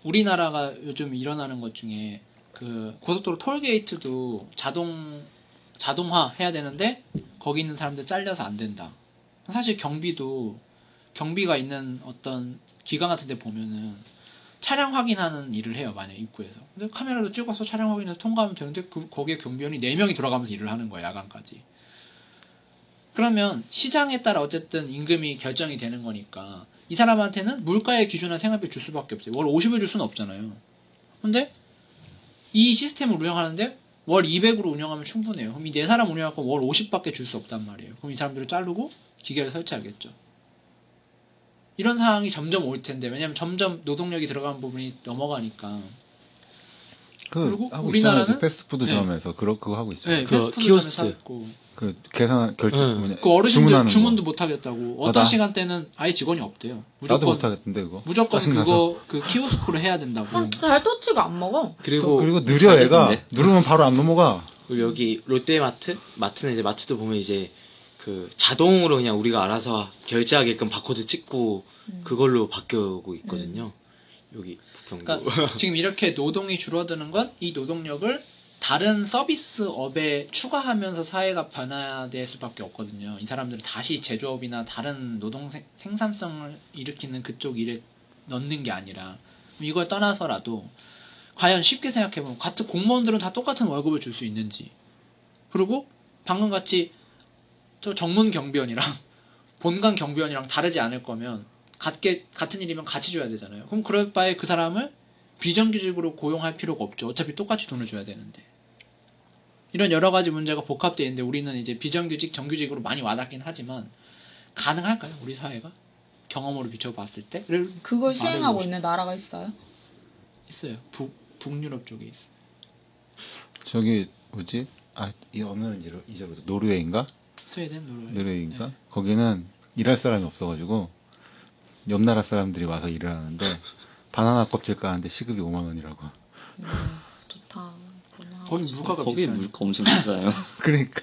우리나라가 요즘 일어나는 것 중에 그 고속도로 톨게이트도 자동화 해야 되는데 거기 있는 사람들 잘려서 안 된다. 사실 경비가 있는 어떤 기관 같은 데 보면은 차량 확인하는 일을 해요. 만약 입구에서. 근데 카메라로 찍어서 차량 확인해서 통과하면 되는데 거기에 경비원이 4명이 들어가면서 일을 하는 거야. 야간까지. 그러면 시장에 따라 어쨌든 임금이 결정이 되는 거니까 이 사람한테는 물가의 기준한 생활비 줄 수밖에 없어요. 월 50을 줄 수는 없잖아요. 근데 이 시스템을 운영하는데 월 200으로 운영하면 충분해요. 그럼 이 4사람 운영할 건 월 50밖에 줄 수 없단 말이에요. 그럼 이 사람들을 자르고 기계를 설치하겠죠. 이런 상황이 점점 올 텐데 왜냐면 점점 노동력이 들어가는 부분이 넘어가니까. 그리고 하고 우리나라는 있잖아요. 패스트푸드점에서 그거 하고 있어요. 네, 그 패스트푸드점에서 키오스크. 있고 그 계산 결제 그 어르신들 주문하는 주문도 거. 못 하겠다고. 어떤 시간대는 아예 직원이 없대요. 나도 못 하겠던데 그거. 무조건 짜증나서. 그 키오스크로 해야 된다고. 잘 터치가 안 먹어. 그리고 느려 애가 알겠는데? 누르면 바로 안 넘어가. 그리고 여기 마트는 이제 마트도 보면 이제 그 자동으로 그냥 우리가 알아서 결제하게끔 바코드 찍고 그걸로 바뀌고 있거든요. 여기 부평도. 그러니까 지금 이렇게 노동이 줄어드는 건 이 노동력을 다른 서비스업에 추가하면서 사회가 변화될 수밖에 없거든요. 이 사람들은 다시 제조업이나 다른 노동 생산성을 일으키는 그쪽 일에 넣는 게 아니라 이걸 떠나서라도 과연 쉽게 생각해보면 같은 공무원들은 다 똑같은 월급을 줄 수 있는지 그리고 방금 같이 저 정문 경비원이랑 본관 경비원이랑 다르지 않을 거면 같은 일이면 같이 줘야 되잖아요. 그럼 그럴 바에 그 사람을 비정규직으로 고용할 필요가 없죠. 어차피 똑같이 돈을 줘야 되는데. 이런 여러 가지 문제가 복합되어 있는데 우리는 이제 비정규직, 정규직으로 많이 와닿긴 하지만 가능할까요? 우리 사회가 경험으로 비춰봤을 때 그걸 말해보고 시행하고 싶- 있는 나라가 있어요? 있어요. 북유럽 쪽에 있어요. 저기 뭐지? 이 언어는 잊어버렸어. 노르웨이인가? 스웨덴, 노르웨이인가? 네. 거기는 일할 사람이 없어가지고 옆 나라 사람들이 와서 일을 하는데 바나나 껍질 까는데 시급이 5만 원이라고. 좋다. 거기 물가가 거기 비싸요. 물가 엄청 비싸요. 그러니까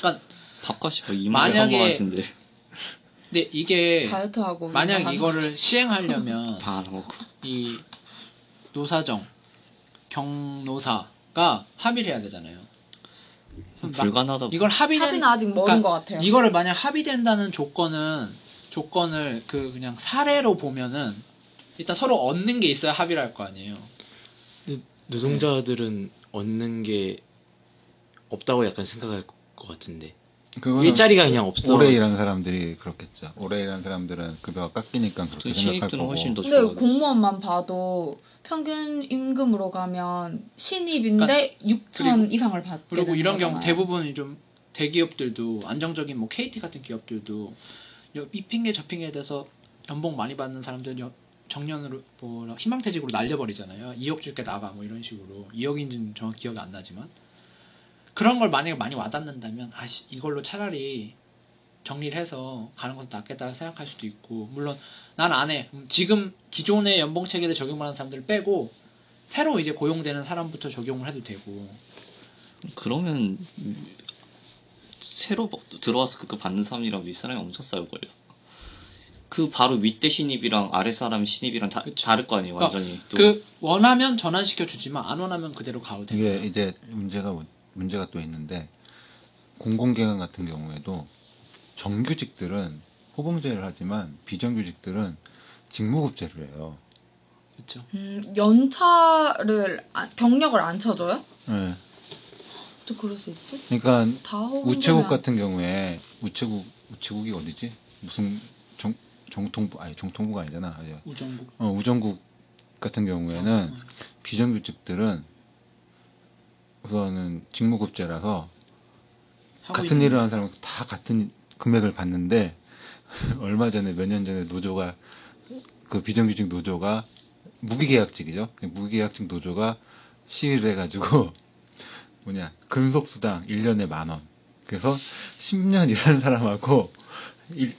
그러니까 밥값이 뭐 2만 원, 3만 원인데 근데 이게 다이어트하고 만약 이거 이거를 시행하려면 다 먹고. 이 노사정 경노사가 합의를 해야 되잖아요. 불가능하다. 이걸 합의는 아직 멀은 것 같아요. 이거를 만약 합의된다는 조건을 그냥 사례로 보면은 일단 서로 얻는 게 있어야 합의를 할 거 아니에요. 근데 노동자들은 얻는 게 없다고 약간 생각할 것 같은데. 그거는 일자리가 그냥 없어. 오래 일하는 사람들이 그렇겠죠. 오래 일하는 사람들은 급여가 깎이니까 그렇게 생각할 신입들은 거고. 훨씬 더 근데 좋아요. 공무원만 봐도 평균 임금으로 가면 신입인데 6천 이상을 받게 그리고 되는 이런 경우 거잖아요. 대부분이 좀 대기업들도 안정적인 뭐 KT 같은 기업들도 이 핑계 저 핑계에 대해서 연봉 많이 받는 사람들 정년으로 뭐 희망퇴직으로 날려버리잖아요. 2억 줄게 나가 뭐 이런 식으로 2억인지는 정확히 기억이 안 나지만 그런 걸 만약에 많이 와닿는다면 이걸로 차라리 정리를 해서 가는 것도 낫겠다고 생각할 수도 있고 물론 난 안 해. 지금 기존의 연봉 체계를 적용하는 사람들을 빼고 새로 이제 고용되는 사람부터 적용을 해도 되고 그러면 새로 들어와서 그거 받는 사람이랑 윗사람이 엄청 싸울걸요. 그 바로 윗대 신입이랑 아래 사람 신입이랑 그쵸. 다를 거 아니에요, 완전히. 또. 원하면 전환시켜 주지만 안 원하면 그대로 가도 되고. 이게 이제 문제가 또 있는데 공공기관 같은 경우에도 정규직들은 호봉제를 하지만 비정규직들은 직무급제를 해요. 그렇죠. 연차를 경력을 안 쳐줘요? 네. 또 그럴 수 있지? 그러니까 다 우체국 같은 경우에 우체국이 어디지? 무슨 정통부가 아니잖아. 우정국. 우정국 같은 경우에는 비정규직들은 그거는 직무급제라서 같은 일을 하는 사람은 다 같은 금액을 받는데 얼마 전에 몇 년 전에 노조가 그 비정규직 노조가 무기계약직이죠. 무기계약직 노조가 시위를 해가지고 근속수당 1년에 10,000원. 그래서 10년 일하는 사람하고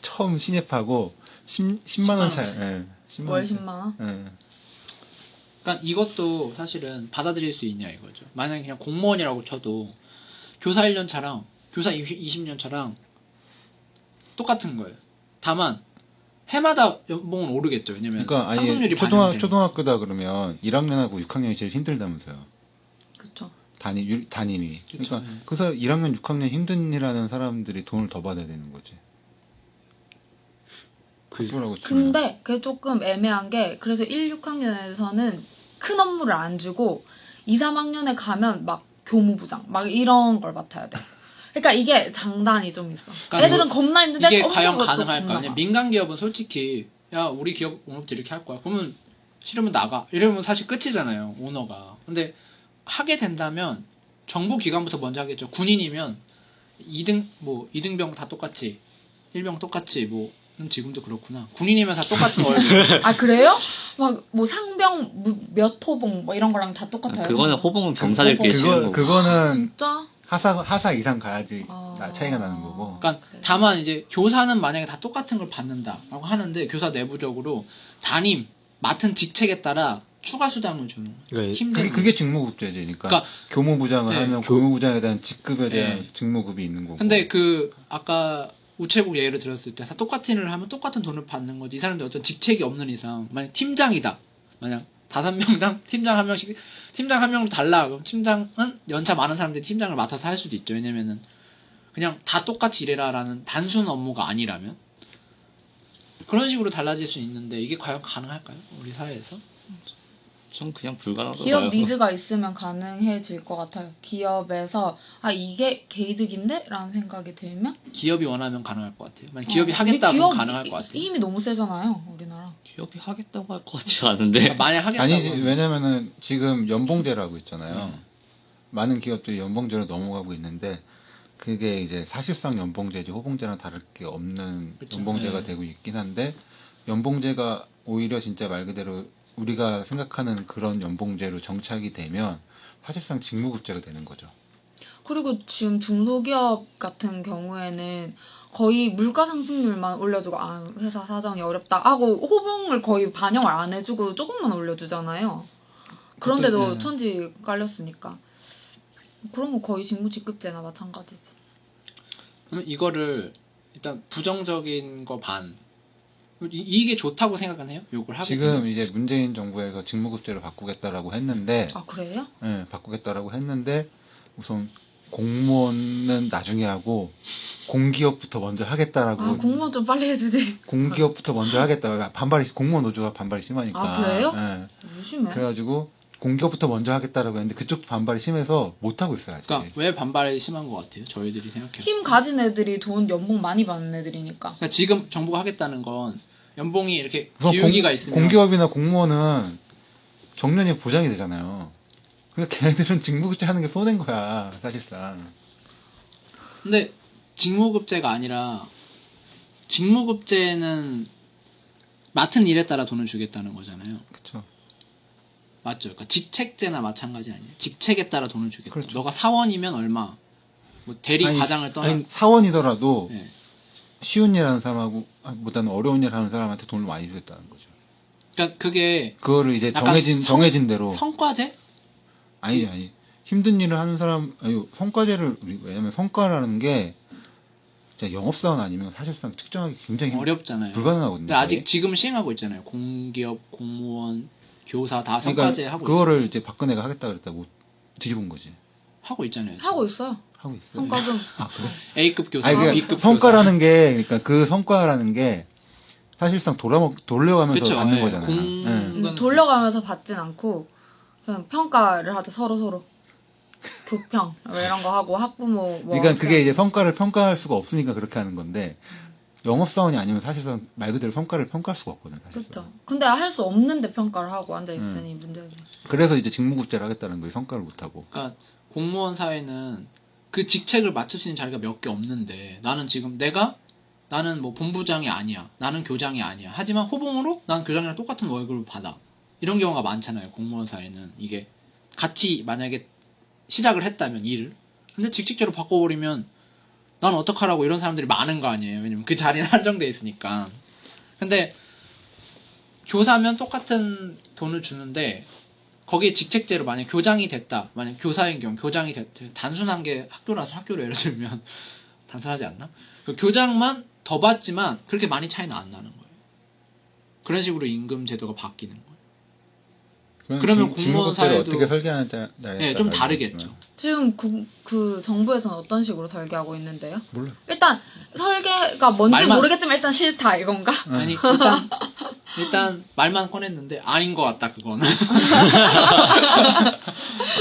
처음 신입하고 10만 원 차이. 예, 10만 월 원 차이. 10만 원? 예. 그러니까 이것도 사실은 받아들일 수 있냐 이거죠. 만약에 그냥 공무원이라고 쳐도 교사 1년 차랑 교사 20년 차랑 똑같은 거예요. 다만 해마다 연봉은 오르겠죠. 왜냐면 그러니까 아예 상승률이 반영되니까. 초등학교다 그러면 1학년하고 6학년이 제일 힘들다면서요. 그쵸. 담임이. 그쵸, 그러니까 네. 그래서 1학년, 6학년 힘든 일하는 사람들이 돈을 더 받아야 되는 거지. 학교라고 치면. 근데 그게 조금 애매한 게 그래서 1, 6학년에서는 큰 업무를 안 주고 2, 3학년에 가면 막 교무부장 막 이런 걸 맡아야 돼. 그러니까 이게 장단이 좀 있어. 그러니까 애들은 겁나 힘든데 이게 업무가 과연 또 가능할까? 겁나 아니면 많아. 민간 기업은 솔직히 야 우리 기업 오늘부터 이렇게 할 거야. 그러면 싫으면 나가. 이러면 사실 끝이잖아요. 오너가. 근데 하게 된다면 정부 기관부터 먼저 하겠죠. 군인이면 2등병 다 똑같이 1병 똑같이 지금도 그렇구나. 군인이면 다 똑같은 월급. 아 그래요? 막 뭐 상병 몇 호봉 뭐 이런 거랑 다 똑같아요. 그거는 호봉은 병사들끼리 치는 거고. 그거는 진짜? 하사 이상 가야지 아. 차이가 나는 거고. 그러니까 다만 이제 교사는 만약에 다 똑같은 걸 받는다라고 하는데 교사 내부적으로 담임 맡은 직책에 따라 추가 수당을 주는 거예요. 그러니까 힘든 그게 직무급제지. 그러니까 교무부장을 네. 하면 교무부장에 대한 직급에 대한 네. 직무급이 있는 거고. 근데 아까 우체국 예를 들었을 때 다 똑같은 일을 하면 똑같은 돈을 받는 거지. 이 사람들 어떤 직책이 없는 이상 만약 팀장이다. 만약 5명당 팀장 1명씩 팀장 1명 달라. 그럼 팀장은 연차 많은 사람들이 팀장을 맡아서 할 수도 있죠. 왜냐면은 그냥 다 똑같이 일해라라는 단순 업무가 아니라면 그런 식으로 달라질 수 있는데 이게 과연 가능할까요? 우리 사회에서? 전 그냥 불가능하다고 기업 봐요. 니즈가 있으면 가능해질 것 같아요. 기업에서 이게 개이득인데? 라는 생각이 들면 기업이 원하면 가능할 것 같아요. 만약 기업이 하겠다 우리 그러면 기업 가능할 것 같아요. 힘이 너무 세잖아요. 우리나라. 기업이 하겠다고 할 것 같지 않은데. 그러니까 만약 하겠다고 아니지. 하면 왜냐면은 지금 연봉제라고 있잖아요. 많은 기업들이 연봉제로 넘어가고 있는데 그게 이제 사실상 연봉제지 호봉제랑 다를 게 없는 그쵸. 연봉제가 네. 되고 있긴 한데 연봉제가 오히려 진짜 말 그대로 우리가 생각하는 그런 연봉제로 정착이 되면 사실상 직무급제가 되는 거죠. 그리고 지금 중소기업 같은 경우에는 거의 물가 상승률만 올려주고 아 회사 사정이 어렵다 하고 호봉을 거의 반영을 안 해주고 조금만 올려주잖아요. 그런데도 그것도, 예. 천지 깔렸으니까 그런 거 거의 직무직급제나 마찬가지지. 그러면 이거를 일단 부정적인 거 반. 이게 좋다고 생각은 해요? 요걸 하게 지금 되면? 이제 문재인 정부에서 직무급제로 바꾸겠다라고 했는데 아 그래요? 예, 바꾸겠다라고 했는데 우선 공무원은 나중에 하고 공기업부터 먼저 하겠다라고 아 공무원 좀 빨리 해주지. 공기업부터 먼저 하겠다. 반발이 공무원 노조가 반발이 심하니까. 아, 그래요? 예. 조심해. 그래가지고 공기업부터 먼저 하겠다라고 했는데 그쪽 반발이 심해서 못 하고 있어요 아직. 그러니까 왜 반발이 심한 것 같아요? 저희들이 생각해요. 힘 가진 애들이 돈 연봉 많이 받는 애들이니까. 그러니까 지금 정부가 하겠다는 건 연봉이 이렇게 우선 기울기가 있으면 공기업이나 공무원은 정년이 보장이 되잖아요. 그러니까 걔네들은 직무급제 하는 게 손해인 거야 사실상. 근데 직무급제가 아니라 직무급제는 맡은 일에 따라 돈을 주겠다는 거잖아요. 그렇죠. 맞죠? 그러니까 직책제나 마찬가지 아니에요? 직책에 따라 돈을 주겠다. 그렇죠. 너가 사원이면 얼마, 뭐 대리 과장을 떠나. 아니, 사원이더라도 네. 쉬운 일 하는 사람하고 보다는 어려운 일 하는 사람한테 돈을 많이 주겠다는 거죠. 그러니까 그게 그거를 이제 약간 정해진 대로. 성과제? 아니 힘든 일을 하는 사람 성과제를 왜냐면 성과라는 게 진짜 영업사원 아니면 사실상 측정하기 굉장히 어렵잖아요. 불가능하거든요. 근데 아직 지금 시행하고 있잖아요. 공기업, 공무원, 교사 다 그러니까 성과제 하고 그거를 이제 박근혜가 하겠다 그랬다고 뒤집은 거지. 하고 있잖아요. 하고 있어요. 하고 있어요. 성과금. 아 그래? A급 교사, 아니 그러니까 B급 성과라는 게 그러니까 그 성과라는 게 사실상 돌려가면서 그쵸, 받는 예. 거잖아요. 이건- 돌려가면서 받진 않고 그냥 평가를 하죠 서로. 교평 뭐 이런 거 하고 학부모 뭐 그러니까 그게 이제 성과를 평가할 수가 없으니까 그렇게 하는 건데 영업사원이 아니면 사실상 말 그대로 성과를 평가할 수가 없거든요. 사실상. 그렇죠. 근데 할 수 없는데 평가를 하고 앉아 있으니 문제지. 그래서 이제 직무급제를 하겠다는 거예요. 성과를 못 하고. 그러니까 공무원 사회는 그 직책을 맡을 수 있는 자리가 몇 개 없는데 나는 지금 나는 뭐 본부장이 아니야. 나는 교장이 아니야. 하지만 호봉으로 난 교장이랑 똑같은 월급을 받아. 이런 경우가 많잖아요. 공무원 사회는 이게 같이 만약에 시작을 했다면 일을 근데 직책제로 바꿔버리면 난 어떡하라고 이런 사람들이 많은 거 아니에요. 왜냐면 그 자리는 한정돼 있으니까. 근데 교사면 똑같은 돈을 주는데 거기에 직책제로 만약 교장이 됐다. 만약 교사인 경우 교장이 됐다. 단순한 게 학교라서 학교로 예를 들면 단순하지 않나? 그 교장만 더 받지만 그렇게 많이 차이는 안 나는 거예요. 그런 식으로 임금 제도가 바뀌는 거예요. 그러면 공무원 직무급제를 사회도- 어떻게 설계하느냐에 네, 좀 다르겠죠. 지금 그 정부에서는 어떤 식으로 설계하고 있는데요? 몰라. 일단 설계가 뭔지 말만- 모르겠지만 일단 싫다 이건가? 아니 일단 말만 꺼냈는데 아닌 것 같다 그거는.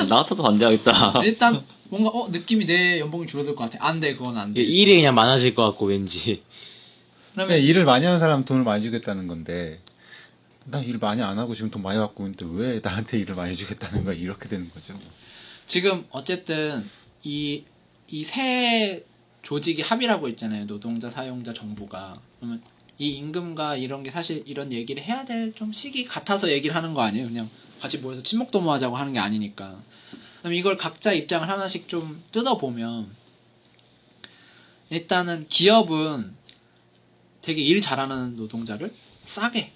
나 같아도 반대하겠다. 일단 뭔가 느낌이 내 연봉이 줄어들 것 같아. 안 돼, 그건 안 돼. 일이 그냥 많아질 것 같고 왠지. 그러면 일을 많이 하는 사람 돈을 많이 주겠다는 건데 나 일 많이 안 하고 지금 돈 많이 받고 있는데 왜 나한테 일을 많이 주겠다는 거야 이렇게 되는 거죠. 지금 어쨌든 이 세 조직이 합의라고 있잖아요. 노동자, 사용자, 정부가. 그러면 이 임금과 이런 게 사실 이런 얘기를 해야 될 좀 시기 같아서 얘기를 하는 거 아니에요? 그냥 같이 모여서 친목도모하자고 하는 게 아니니까. 그럼 이걸 각자 입장을 하나씩 좀 뜯어보면 일단은 기업은 되게 일 잘하는 노동자를 싸게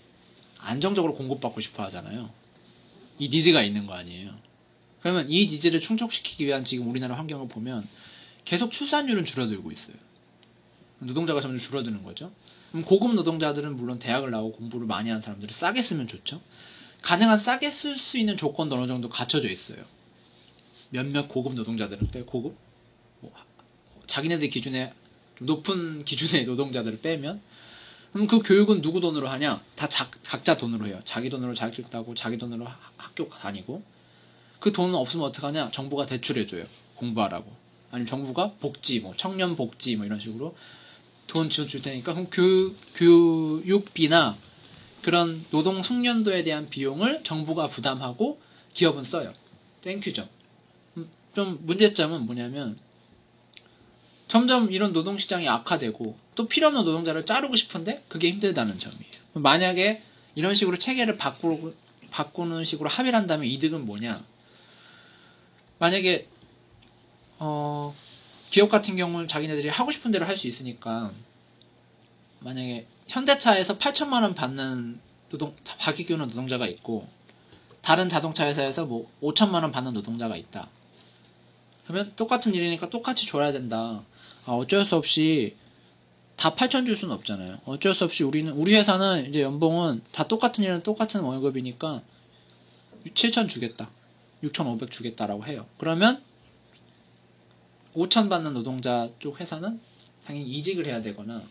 안정적으로 공급받고 싶어 하잖아요. 이 니즈가 있는 거 아니에요. 그러면 이 니즈를 충족시키기 위한 지금 우리나라 환경을 보면 계속 출산율은 줄어들고 있어요. 노동자가 점점 줄어드는 거죠. 그럼 고급 노동자들은 물론 대학을 나오고 공부를 많이 한 사람들을 싸게 쓰면 좋죠. 가능한 싸게 쓸 수 있는 조건도 어느 정도 갖춰져 있어요. 몇몇 고급 노동자들은 고급? 자기네들 기준에 좀 높은 기준의 노동자들을 빼면 그럼 그 교육은 누구 돈으로 하냐? 다 각자 돈으로 해요. 자기 돈으로 자격증 따고 자기 돈으로 학교 다니고 그 돈은 없으면 어떡하냐? 정부가 대출해줘요. 공부하라고. 아니면 정부가 복지, 청년 복지 이런 식으로 돈 지원줄 테니까 그럼 교육비나 그런 노동 숙련도에 대한 비용을 정부가 부담하고 기업은 써요. 땡큐죠. 좀 문제점은 뭐냐면 점점 이런 노동시장이 악화되고 또 필요 없는 노동자를 자르고 싶은데 그게 힘들다는 점이에요. 만약에 이런 식으로 체계를 바꾸는 식으로 합의를 한다면 이득은 뭐냐? 만약에 기업 같은 경우는 자기네들이 하고 싶은 대로 할 수 있으니까 만약에 현대차에서 8천만 원 받는 바퀴 끼우는 노동자가 있고 다른 자동차 회사에서 뭐 5천만 원 받는 노동자가 있다. 그러면 똑같은 일이니까 똑같이 줘야 된다. 어쩔 수 없이 다 8천 줄 수는 없잖아요. 어쩔 수 없이 우리 회사는 이제 연봉은 다 똑같은 일은 똑같은 월급이니까 7천 주겠다. 6,500 주겠다라고 해요. 그러면 5천 받는 노동자 쪽 회사는 당연히 이직을 해야 되거나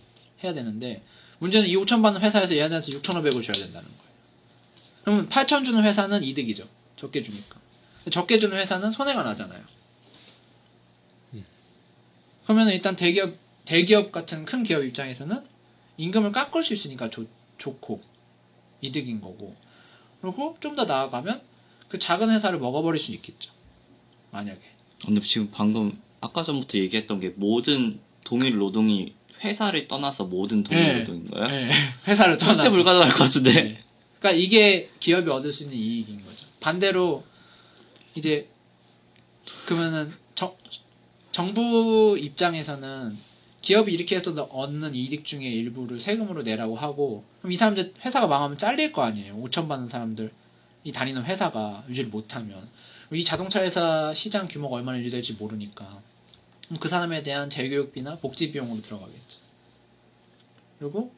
해야 되는데 문제는 이 5천 받는 회사에서 얘한테 6,500을 줘야 된다는 거예요. 그러면 8천 주는 회사는 이득이죠. 적게 주니까. 적게 주는 회사는 손해가 나잖아요. 그러면 일단 대기업 같은 큰 기업 입장에서는 임금을 깎을 수 있으니까 좋고 이득인 거고. 그리고 좀 더 나아가면 그 작은 회사를 먹어버릴 수 있겠죠. 만약에. 근데 지금 방금 아까 전부터 얘기했던 게 모든 동일 노동이 회사를 떠나서 모든 동일 노동인가요? 네. 회사를 떠나서. 절대 불가능할 것 같은데. 네. 그러니까 이게 기업이 얻을 수 있는 이익인 거죠. 반대로 이제 그러면은 정부 입장에서는 기업이 이렇게 해서 얻는 이익 중에 일부를 세금으로 내라고 하고 그럼 이 사람들 회사가 망하면 잘릴 거 아니에요. 5천 받는 사람들 이 다니는 회사가 유지를 못하면 이 자동차 회사 시장 규모가 얼마나 유지될지 모르니까 그 사람에 대한 재교육비나 복지 비용으로 들어가겠죠. 그리고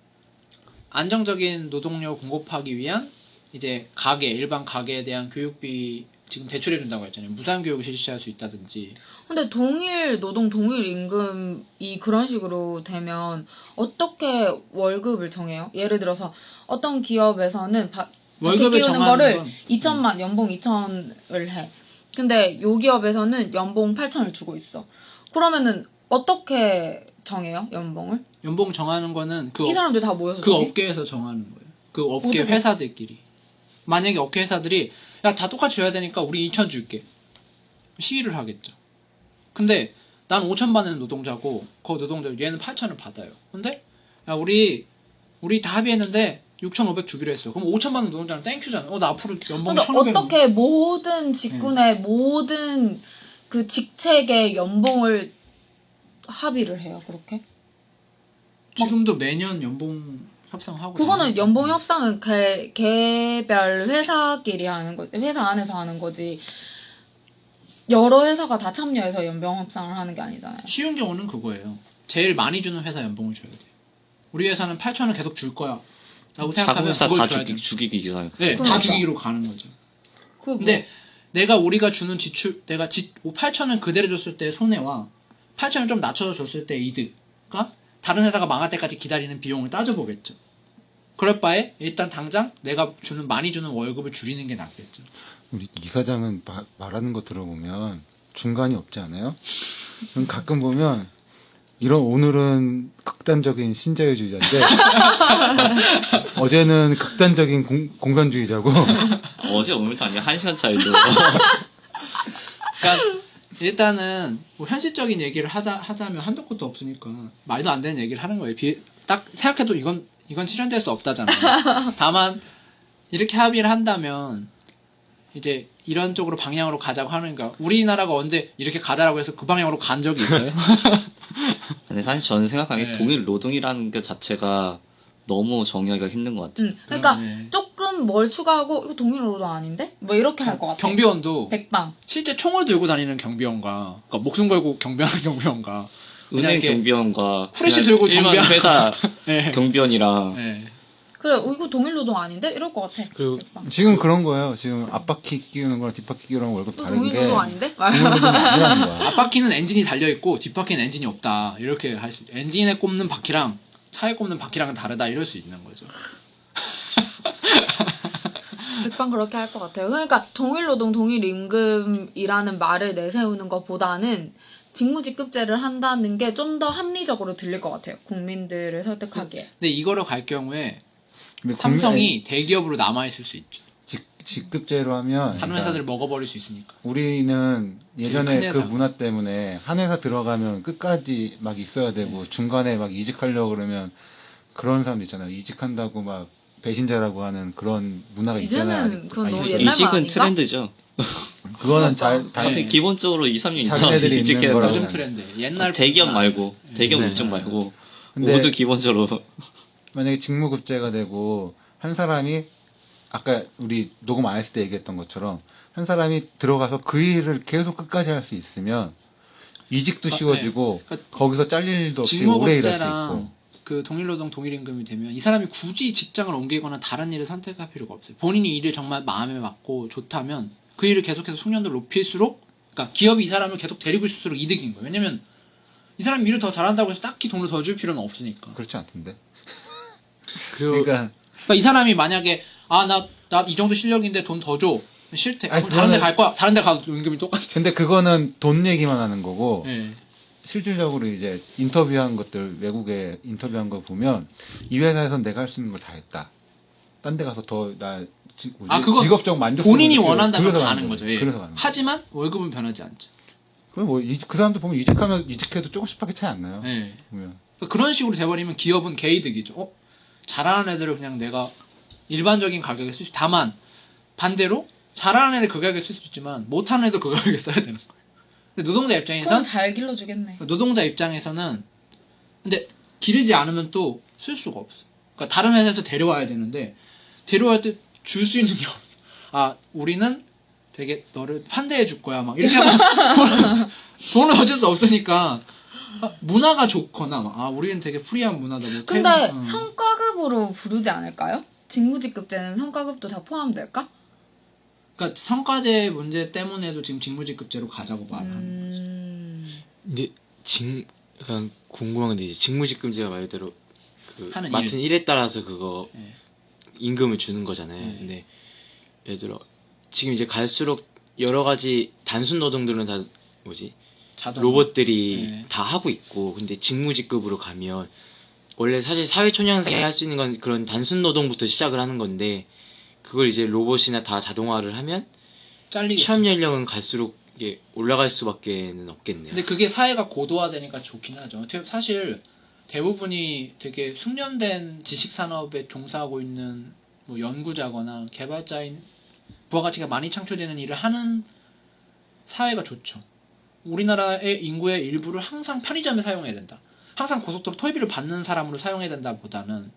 안정적인 노동력 공급하기 위한 이제 일반 가게에 대한 교육비 지금 대출해 준다고 했잖아요. 무상 교육을 실시할 수 있다든지. 근데 동일 노동, 동일 임금이 그런 식으로 되면 어떻게 월급을 정해요? 예를 들어서 어떤 기업에서는 월급을 끼우는 정하는 거를 건 2천만, 연봉 2천을 해. 근데 요 기업에서는 연봉 8천을 주고 있어. 그러면은 어떻게 정해요? 연봉을? 연봉 정하는 거는 이 사람들 다 모여서 그 정해? 업계에서 정하는 거예요. 그 업계 어떻게? 회사들끼리. 만약에 업계 회사들이 야, 다 똑같이 줘야 되니까 우리 2천 줄게. 시위를 하겠죠. 근데 난 5천 받는 노동자고 그 노동자 얘는 8천을 받아요. 근데 야, 우리 다 합의했는데 6,500 주기로 했어. 그럼 5천 받는 노동자는 땡큐잖아. 나 앞으로 연봉 근데 1,500. 어떻게 모든 직군의 모든 그 직책의 연봉을 합의를 해요, 그렇게? 지금도 매년 연봉 협상하고 그거는 있잖아요. 연봉 협상은 개별 회사끼리 하는 거지, 회사 안에서 하는 거지. 여러 회사가 다 참여해서 연봉 협상을 하는 게 아니잖아요. 쉬운 경우는 그거예요. 제일 많이 주는 회사 연봉을 줘야 돼요. 우리 회사는 8천을 계속 줄 거야. 라고 생각하면 자동차 그걸 다 줘야 돼요. 죽이기 기사예요. 네, 다 그러니까. 주기로 가는 거죠. 그 근데 우리가 주는 지출, 8천을 그대로 줬을 때 손해와 8천을 좀 낮춰서 줬을 때 이득과 다른 회사가 망할 때까지 기다리는 비용을 따져보겠죠. 그럴 바에 일단 당장 내가 많이 주는 월급을 줄이는 게 낫겠죠. 우리 이사장은 말하는 거 들어보면 중간이 없지 않아요? 가끔 보면 오늘은 극단적인 신자유주의자인데 어제는 극단적인 공산주의자고 어제 오늘도 아니야. 1시간 차이도. 그러니까 일단은 뭐 현실적인 얘기를 하자면 한도 끝도 없으니까 말도 안 되는 얘기를 하는 거예요. 딱 생각해도 이건 실현될 수 없다잖아요. 다만 이렇게 합의를 한다면 이제 이런 쪽으로 방향으로 가자고 하는가. 우리나라가 언제 이렇게 가자라고 해서 그 방향으로 간 적이 있어요? 근데 사실 저는 생각하기에 네. 동일 노동이라는 것 자체가 너무 정의하기가 힘든 것 같아요. 그러니까 네. 조금 뭘 추가하고 이거 동일 노동 아닌데? 뭐 이렇게 할 것 같아. 경비원도 백방. 실제 총을 들고 다니는 경비원과 그러니까 목숨 걸고 경비하는 경비원과 그냥 은행 이렇게 경비원과 후레쉬 그냥 들고 일반 경비하는- 회사 네. 경비원이랑 네. 그래, 이거 동일 노동 아닌데? 이럴 것 같아. 그리고 백방. 지금 그런 거예요. 지금 앞바퀴 끼우는 거랑 뒷바퀴 끼우는 월급 이거 다른 동일 게 노동 아닌데? 동일 노동이 아니라는 거야. 앞바퀴는 엔진이 달려있고 뒷바퀴는 엔진이 없다. 이렇게 엔진에 꼽는 바퀴랑 차에 꼽는 바퀴랑은 다르다. 이럴 수 있는 거죠. 백방 그렇게 할 것 같아요. 그러니까 동일 노동, 동일 임금이라는 말을 내세우는 것보다는 직무직급제를 한다는 게 좀 더 합리적으로 들릴 것 같아요. 국민들을 설득하기에. 근데 이거로 갈 경우에 근데 삼성이 대기업으로 남아있을 수 있죠. 직급제로 하면 다른 그러니까 회사들 먹어버릴 수 있으니까. 우리는 예전에 큰 그 회사가. 문화 때문에 한 회사 들어가면 끝까지 막 있어야 되고 중간에 막 이직하려고 그러면 그런 사람도 있잖아요. 이직한다고 막 배신자라고 하는 그런 문화가 있잖아요. 이제는 그건 너무 있어요. 옛날 말 이직은 아닌가? 트렌드죠. 그거는 네. 기본적으로 2, 3년 자기네들이 있는 이직해야 거라고 요즘 나는. 트렌드. 옛날 대기업 분위기는 말고 아니었어요. 대기업 네. 이쪽 말고 근데 모두 기본적으로 만약에 직무급제가 되고 한 사람이 아까 우리 녹음 안 했을 때 얘기했던 것처럼 한 사람이 들어가서 그 일을 계속 끝까지 할 수 있으면 이직도 쉬워지고 그러니까 거기서 잘릴 일도 없이 오래 일할 수 직무급제랑 있고 그 동일노동 동일임금이 되면 이 사람이 굳이 직장을 옮기거나 다른 일을 선택할 필요가 없어요. 본인이 일을 정말 마음에 맞고 좋다면 그 일을 계속해서 숙련도를 높일수록, 그러니까 기업이 이 사람을 계속 데리고 있을수록 이득인 거예요. 왜냐면 이 사람이 일을 더 잘한다고 해서 딱히 돈을 더 줄 필요는 없으니까. 그렇지 않던데. 그리고 그러니까 그러니까 이 사람이 만약에 나 이 정도 실력인데 돈 더 줘. 싫대. 아니, 그럼 다른 데 그거는- 갈 거야. 다른 데 가서 임금이 똑같아. 근데 그거는 돈 얘기만 하는 거고 예. 실질적으로 이제 인터뷰한 것들 외국에 인터뷰한 거 보면 이 회사에선 내가 할 수 있는 걸 다 했다. 딴 데 가서 더 나 그거 직업적 만족 본인이 원한다면 가는 거죠. 예. 그래서 가는 거죠. 하지만 월급은 변하지 않죠. 그럼 그 사람도 보면 이직해도 조금씩밖에 차이 안 나요. 예. 보면. 그러니까 그런 식으로 돼버리면 기업은 개이득이죠. 잘하는 애들을 그냥 내가 일반적인 가격에 쓸 수, 다만 반대로 잘하는 애들 그 가격에 쓸 수 있지만 못하는 애들 그 가격에 써야 되는 거예요. 근데 노동자 그럼 입장에선 잘 길러주겠네. 노동자 입장에서는 근데 기르지 않으면 또 쓸 수가 없어. 그러니까 다른 회사에서 데려와야 되는데 데려올 때 줄 수 있는 게 없어. 우리는 되게 너를 환대해 줄 거야. 막 이렇게 하면 돈을 어쩔 수 없으니까 문화가 좋거나 우리는 되게 프리한 문화다. 뭐 근데 퇴근, 성과급으로 부르지 않을까요? 직무직급제는 성과급도 다 포함될까? 그러니까 성과제 문제 때문에도 지금 직무직급제로 가자고 말을 하는 거죠. 근데 약간 궁금한 건데 이제 직무직급제가 말대로 그 하는 맡은 일에 따라서 그거 예. 임금을 주는 거잖아요. 네. 근데 예를 들어 지금 이제 갈수록 여러 가지 단순 노동들은 다 자동 로봇들이 네. 다 하고 있고, 근데 직무직급으로 가면 원래 사실 사회초년생이 할 수 있는 건 그런 단순 노동부터 시작을 하는 건데, 그걸 이제 로봇이나 다 자동화를 하면 잘리겠죠. 취업 연령은 갈수록 이게 올라갈 수밖에는 없겠네요. 근데 그게 사회가 고도화되니까 좋긴 하죠. 사실 대부분이 되게 숙련된 지식 산업에 종사하고 있는 뭐 연구자거나 개발자인 부가가치가 많이 창출되는 일을 하는 사회가 좋죠. 우리나라의 인구의 일부를 항상 편의점에 사용해야 된다. 항상 고속도로 토요비를 받는 사람으로 사용해야 된다보다는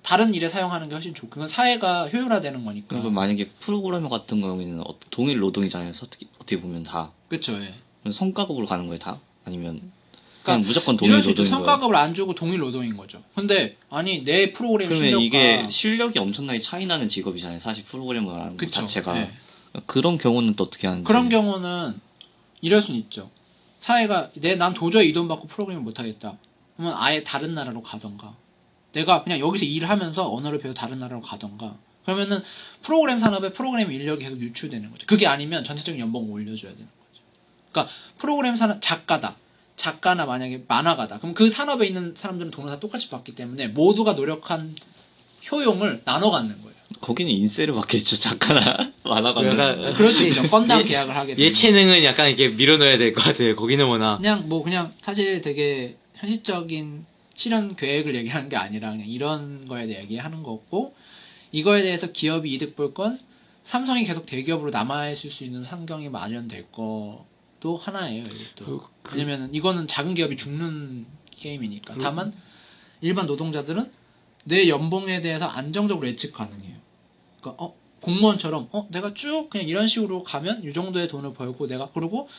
다른 일에 사용하는 게 훨씬 좋고, 그건 사회가 효율화되는 거니까. 그리고 만약에 프로그래머 같은 경우에는 동일 노동이잖아요. 어떻게 보면 다 그렇죠. 예. 성과급으로 가는 거예요, 다? 아니면 그러니까 그냥 무조건 동일 이럴 수 있죠. 노동인 거예요? 성과급을 안 주고 동일 노동인 거죠. 근데 내 프로그램 그러면 실력과 이게 실력이 엄청나게 차이 나는 직업이잖아요. 사실 프로그래머라는 것 그쵸. 자체가. 예. 그런 경우는 또 어떻게 하는지. 그런 경우는 이럴 수는 있죠. 사회가 난 도저히 이 돈 받고 프로그램을 못하겠다. 그러면 아예 다른 나라로 가던가. 내가 그냥 여기서 일을 하면서 언어를 배워 다른 나라로 가던가. 그러면은 프로그램 산업에 프로그램 인력이 계속 유출되는 거죠. 그게 아니면 전체적인 연봉을 올려줘야 되는 거죠. 그러니까 프로그램 산업 작가다. 작가나 만약에 만화가다. 그럼 그 산업에 있는 사람들은 돈을 다 똑같이 받기 때문에 모두가 노력한 효용을 나눠 갖는 거예요. 거기는 인세를 받겠죠. 작가나 만화가는. 약간 그럴 수 있죠. 건당 계약을 하게 되면. 예체능은 약간 이렇게 밀어넣어야 될 것 같아요. 거기는 뭐나. 그냥 사실 되게 현실적인 실현 계획을 얘기하는 게 아니라 그냥 이런 거에 대해 얘기하는 거고, 이거에 대해서 기업이 이득 볼 건 삼성이 계속 대기업으로 남아있을 수 있는 환경이 마련될 것도 하나예요. 이것도. 왜냐면 이거는 작은 기업이 죽는 게임이니까. 다만 일반 노동자들은 내 연봉에 대해서 안정적으로 예측 가능해요. 그러니까 공무원처럼 내가 쭉 그냥 이런 식으로 가면 이 정도의 돈을 벌고, 내가 그리고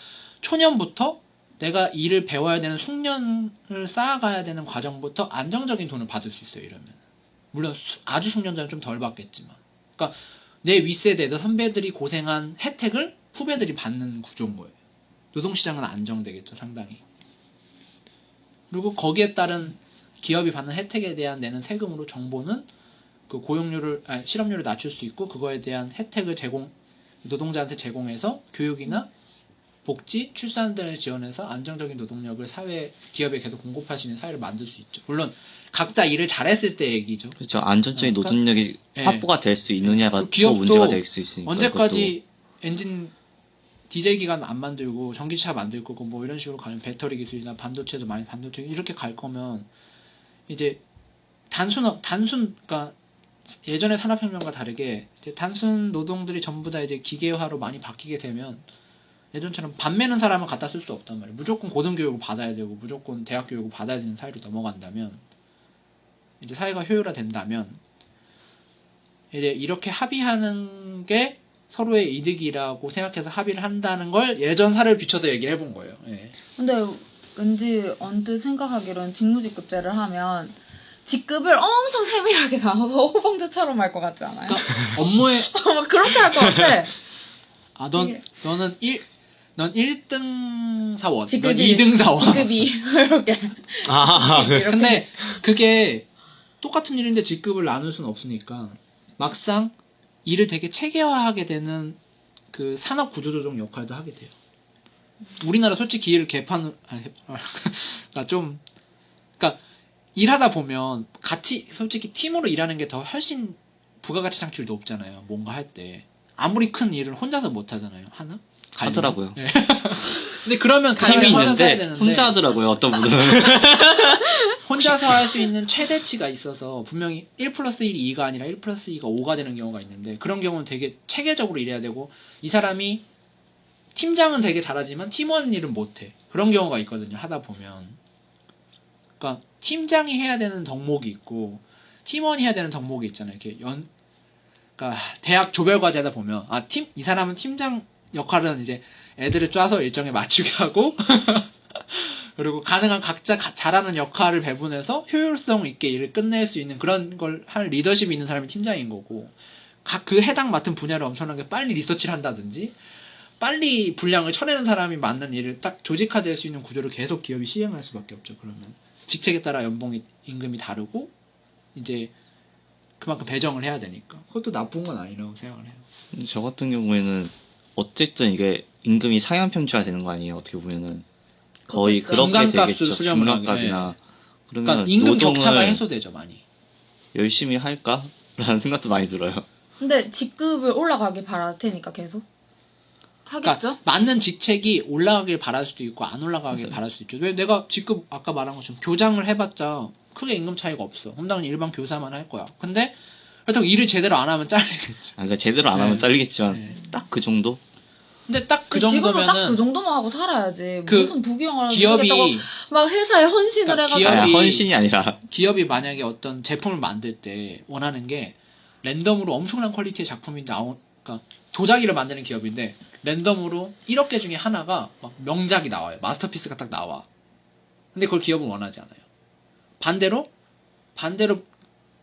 초년부터 내가 일을 배워야 되는 숙련을 쌓아가야 되는 과정부터 안정적인 돈을 받을 수 있어요. 이러면 물론 아주 숙련자는 좀 덜 받겠지만, 그러니까 내 윗세대, 내 선배들이 고생한 혜택을 후배들이 받는 구조인 거예요. 노동시장은 안정되겠죠, 상당히. 그리고 거기에 따른 기업이 받는 혜택에 대한 내는 세금으로 정부는 그 실업률을 낮출 수 있고, 그거에 대한 혜택을 노동자한테 제공해서 교육이나 복지, 출산 등을 지원해서 안정적인 노동력을 기업에 계속 공급할 수 있는 사회를 만들 수 있죠. 물론 각자 일을 잘했을 때 얘기죠. 그렇죠. 안전적인 그러니까- 노동력이 예. 확보가 될 수 있느냐가 그리고 더 기업도 문제가 될 수 있으니까. 언제까지 엔진 디젤 기관 안 만들고 전기차 만들 거고 뭐 이런 식으로 가면 배터리 기술이나 반도체도 많이 반도체 이렇게 갈 거면 이제 그러니까 예전의 산업혁명과 다르게 이제 단순 노동들이 전부 다 이제 기계화로 많이 바뀌게 되면 예전처럼 밥 매는 사람은 갖다 쓸 수 없단 말이에요. 무조건 고등교육을 받아야 되고 무조건 대학 교육을 받아야 되는 사회로 넘어간다면 이제 사회가 효율화된다면 이제 이렇게 합의하는 게 서로의 이득이라고 생각해서 합의를 한다는 걸 예전 사례를 비춰서 얘기를 해본 거예요. 예. 근데 왠지 언뜻 생각하기로는 직무직급제를 하면 직급을 엄청 세밀하게 나눠서 호봉제처럼 할 것 같지 않아요? 그러니까 업무에 막 그렇게 할 것 같아. 너는 1등 사원, 넌 직급이 2등 사원. 직급이 이렇게. 이렇게. 근데 그게 똑같은 일인데 직급을 나눌 수는 없으니까 막상 일을 되게 체계화하게 되는 그 산업 구조조정 역할도 하게 돼요. 우리나라 솔직히 일을 그러니까 일하다 보면 같이 솔직히 팀으로 일하는 게 더 훨씬 부가가치 창출이 높잖아요. 뭔가 할 때 아무리 큰 일을 혼자서 못 하잖아요. 하나? 하더라고요. 네. 근데 그러면 사람이 혼자서 해야 있는데 되는데 혼자 하더라고요. 어떤 분은. 혼자서 할 수 있는 최대치가 있어서 분명히 1 플러스 1이 2가 아니라 1 플러스 2가 5가 되는 경우가 있는데 그런 경우는 되게 체계적으로 일해야 되고 이 사람이 팀장은 되게 잘하지만 팀원 일은 못해. 그런 경우가 있거든요. 하다 보면. 그러니까 팀장이 해야 되는 덕목이 있고 팀원이 해야 되는 덕목이 있잖아요. 이렇게 그러니까 대학 조별 과제다 보면 이 사람은 팀장 역할은 이제 애들을 짜서 일정에 맞추게 하고 그리고 가능한 각자 잘하는 역할을 배분해서 효율성 있게 일을 끝낼 수 있는 그런 걸 할 리더십이 있는 사람이 팀장인 거고 각 그 해당 맡은 분야를 엄청나게 빨리 리서치를 한다든지 빨리 분량을 쳐내는 사람이 맞는 일을 딱 조직화될 수 있는 구조를 계속 기업이 시행할 수밖에 없죠. 그러면 직책에 따라 임금이 다르고 이제 그만큼 배정을 해야 되니까 그것도 나쁜 건 아니라고 생각을 해요. 저 같은 경우에는 어쨌든 이게 임금이 상향 편중화 되는 거 아니에요. 어떻게 보면은 거의 그렇죠. 그렇게 중간값을 되겠죠. 수렴을 하게, 중간값이나 그러면 그러니까 임금 노동을 격차가 해소되죠 많이. 열심히 할까라는 생각도 많이 들어요. 근데 직급을 올라가길 바랄 테니까 계속 하겠죠? 그러니까 맞는 직책이 올라가길 바랄 수도 있고 안 올라가길 맞아요. 바랄 수도 있죠. 왜 내가 직급 아까 말한 것처럼 교장을 해봤자 크게 임금 차이가 없어. 그럼 일반 교사만 할 거야. 근데 그렇다고 일을 제대로 안 하면 잘리겠죠. 그러니까 제대로 안 네. 하면 잘리겠지만 네. 딱 그 정도? 근데 딱 그 지금은 딱 그 정도면은 정도만 하고 살아야지. 그 무슨 부귀영화를 기업이 누리겠다고 막 회사에 헌신을 그러니까 해가지고. 기업이- 헌신이 아니라 기업이 만약에 어떤 제품을 만들 때 원하는 게 랜덤으로 엄청난 퀄리티의 작품이 그러니까 도자기를 만드는 기업인데 랜덤으로 1억 개 중에 하나가 막 명작이 나와요. 마스터피스가 딱 나와. 근데 그걸 기업은 원하지 않아요. 반대로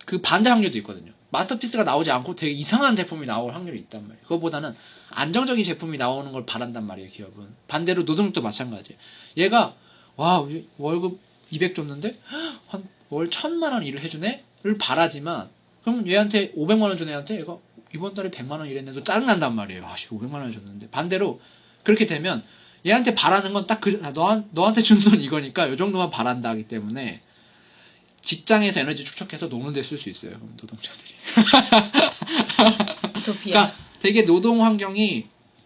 그 반대 확률도 있거든요. 마스터피스가 나오지 않고 되게 이상한 제품이 나올 확률이 있단 말이에요. 그거보다는 안정적인 제품이 나오는 걸 바란단 말이에요, 기업은. 반대로 노동력도 마찬가지예요. 얘가 와 월급 200 줬는데 한 월 1000만 원 일을 해주네?를 바라지만 그럼 얘한테 500만 원 준 애한테 얘가 이번 달에 100만 원 일했는데도 짜증난단 말이에요. 아씨 500만 원 줬는데. 반대로 그렇게 되면 얘한테 바라는 건 딱 너한테 준 돈 이거니까 이 정도만 바란다 하기 때문에 직장에서 에너지 축적해서 노는 데 쓸 수 있어요. 그럼 노동자들이. 유토피아. 그러니까 되게 노동 환경이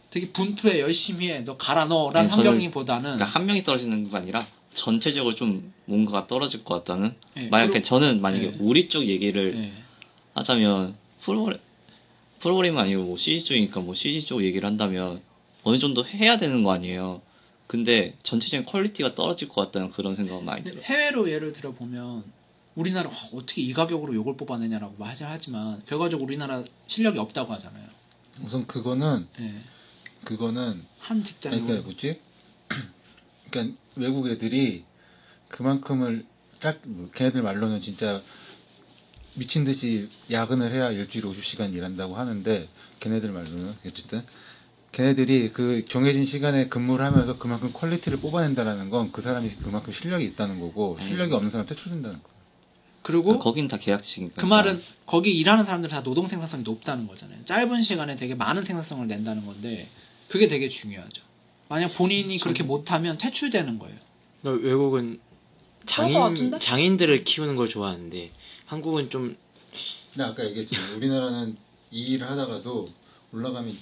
되게 분투해 열심히 해. 너 갈아 넣어라는 네, 저는 환경이보다는 그러니까 한 명이 떨어지는 게 아니라 전체적으로 좀 뭔가가 떨어질 것 같다는. 네, 만약에 그리고- 저는 만약에 네. 우리 쪽 얘기를 네. 하자면 프로그램은 아니고 뭐 CG 쪽이니까 뭐 CG 쪽 얘기를 한다면 어느 정도 해야 되는 거 아니에요. 근데 전체적인 퀄리티가 떨어질 것 같다는 그런 생각은 많이 근데 들어요. 해외로 예를 들어 보면 우리나라 어떻게 이 가격으로 요걸 뽑아내냐라고 하지만 결과적으로 우리나라 실력이 없다고 하잖아요. 우선 그거는 네. 한 직장에 그러니까 뭐지? 그러니까 외국 애들이 그만큼을 걔네들 말로는 진짜 미친 듯이 야근을 해야 일주일에 50시간 일한다고 하는데 걔네들 말로는 어쨌든 걔네들이 그 정해진 시간에 근무를 하면서 그만큼 퀄리티를 뽑아낸다는 건 그 사람이 그만큼 실력이 있다는 거고 실력이 없는 사람 퇴출된다는 거예요. 그리고 거긴 다 계약직이니까. 그 말은 거기 일하는 사람들 다 노동 생산성이 높다는 거잖아요. 짧은 시간에 되게 많은 생산성을 낸다는 건데 그게 되게 중요하죠. 만약 본인이 그렇게 못하면 퇴출되는 거예요. 그러니까 외국은 그럴 것 같은데? 장인들을 키우는 걸 좋아하는데 한국은 좀 근데 아까 얘기했지만 우리나라는 이 일을 하다가도 올라가면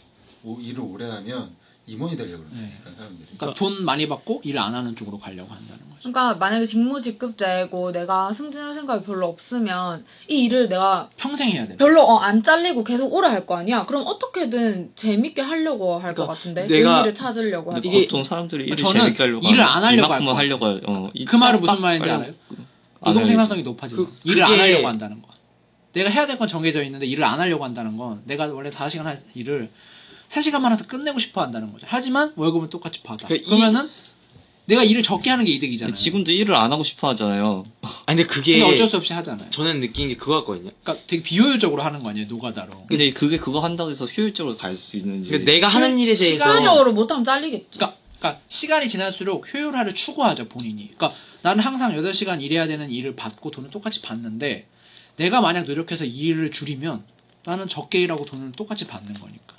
일을 오래 하면 임원이 되려고 그러니까 사람들이. 그러니까 돈 많이 받고 일을 안 하는 쪽으로 가려고 한다는 거죠. 그러니까 만약에 직무직급제고 내가 승진할 생각이 별로 없으면 이 일을 내가 평생 해야 돼. 별로 안 잘리고 계속 오래 할 거 아니야. 그럼 어떻게든 재밌게 하려고 할 것 그러니까 같은데 내가- 의미를 찾으려고 할 근데 것 이게- 같아. 보통 사람들이 일을 저는 재밌게 하려고 일을 하면 안 하려고 할 이만큼만 것 하려고 해요. 그 말은 무슨 말인지 알아요? 노동 안 생산성이 해야지. 높아지는 그- 일을 안 그게- 하려고 한다는 거. 내가 해야 될 건 정해져 있는데 일을 안 하려고 한다는 건 내가 원래 4시간 할 일을 3시간만 해서 끝내고 싶어 한다는 거죠. 하지만 월급은 똑같이 받아. 그러니까 그러면은 내가 일을 적게 하는 게 이득이잖아요. 근데 지금도 일을 안 하고 싶어 하잖아요. 아니 근데 그게 근데 어쩔 수 없이 하잖아요. 저는 느낀 게 그거 같거든요. 그러니까 되게 비효율적으로 하는 거 아니에요, 노가다로. 근데 그게 그거 한다고 해서 효율적으로 갈 수 있는지. 그러니까 내가 하는 일에 대해서 시간적으로 못하면 잘리겠지. 그러니까 시간이 지날수록 효율화를 추구하죠, 본인이. 그러니까 나는 항상 8시간 일해야 되는 일을 받고 돈을 똑같이 받는데 내가 만약 노력해서 이 일을 줄이면 나는 적게 일하고 돈을 똑같이 받는 거니까.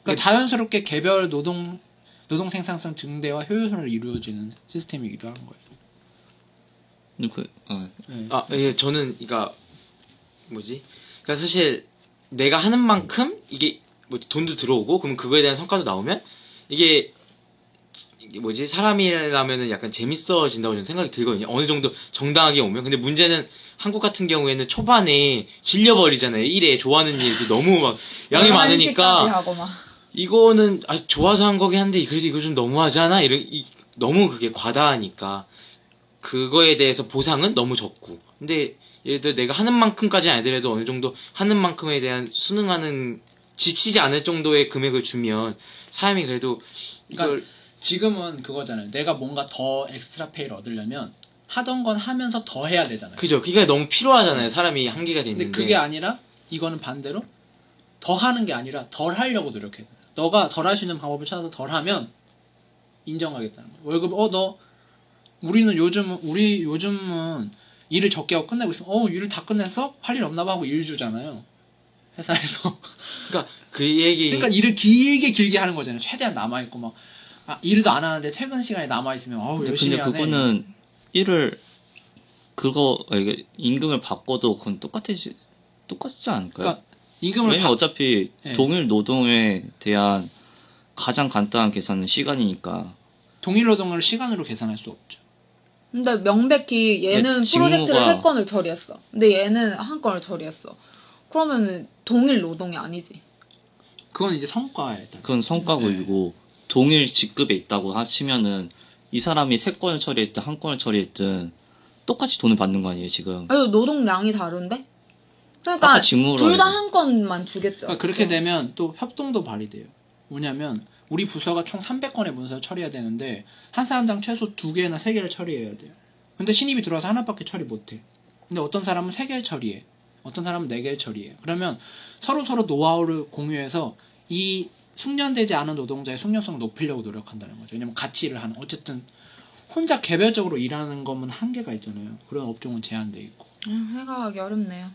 그러니까 자연스럽게 개별 노동 생산성 증대와 효율화를 이루어지는 시스템이기도 하는 거예요. 네. 예, 저는 그러니까 뭐지? 그러니까 사실 내가 하는 만큼 이게 뭐 돈도 들어오고 그러면 그거에 대한 성과도 나오면 이게 뭐지? 사람이라면은 약간 재밌어진다고 저는 생각이 들거든요. 어느 정도 정당하게 오면. 근데 문제는 한국 같은 경우에는 초반에 질려버리잖아요. 일에 좋아하는 일도 너무 막 양이 11시까지 많으니까 하고 막. 이거는 좋아서 한 거긴 한데 그래도 이거 좀 너무하잖아. 너무 그게 과다하니까 그거에 대해서 보상은 너무 적고. 근데 예를 들어 내가 하는 만큼까지는 아니더라도 어느 정도 하는 만큼에 대한 수능하는 지치지 않을 정도의 금액을 주면 사람이 그래도 이걸 그러니까 지금은 그거잖아요. 내가 뭔가 더 엑스트라 페이를 얻으려면 하던 건 하면서 더 해야 되잖아요. 그죠. 그게 너무 필요하잖아요. 사람이 한계가 근데 되는데. 그게 아니라 이거는 반대로 더 하는 게 아니라 덜 하려고 노력해. 너가 덜 할 수 있는 방법을 찾아서 덜 하면 인정하겠다는 거야. 월급 우리 요즘은 일을 적게 하고 끝내고 있으면 일을 다 끝냈어? 할 일 없나 봐 하고 일 주잖아요. 회사에서. 그러니까 그 얘기. 그러니까 일을 길게 하는 거잖아요. 최대한 남아 있고 막 일도 안 하는데 퇴근 시간에 남아 있으면 열심히 근데 하네. 그거는 이게 임금을 바꿔도 그건 똑같지 않을까요? 그러니까 임금을 왜냐면 어차피 네. 동일 노동에 대한 가장 간단한 계산은 시간이니까. 동일 노동을 시간으로 계산할 수 없죠. 근데 명백히 얘는 네, 프로젝트를 직무가- 3건을 처리했어. 근데 얘는 1건을 처리했어. 그러면은 동일 노동이 아니지. 그건 이제 성과에 따라. 그건 성과급이고 동일 직급에 있다고 하시면은 이 사람이 3건을 처리했든 1건을 처리했든 똑같이 돈을 받는 거 아니에요 지금. 아유, 노동량이 다른데? 그러니까 아까 직무로 둘 다 해요. 1건만 주겠죠. 그러니까 그렇게 되면 또 협동도 발휘돼요. 뭐냐면 우리 부서가 총 300건의 문서를 처리해야 되는데 한 사람당 최소 2개나 3개를 처리해야 돼요. 근데 신입이 들어와서 하나밖에 처리 못해. 근데 어떤 사람은 3개를 처리해. 어떤 사람은 4개를 처리해. 그러면 서로 노하우를 공유해서 이 숙련되지 않은 노동자의 숙련성을 높이려고 노력한다는 거죠. 왜냐면 같이 일을 하는. 어쨌든 혼자 개별적으로 일하는 거면 한계가 있잖아요. 그런 업종은 제한돼 있고. 생각하기 어렵네요.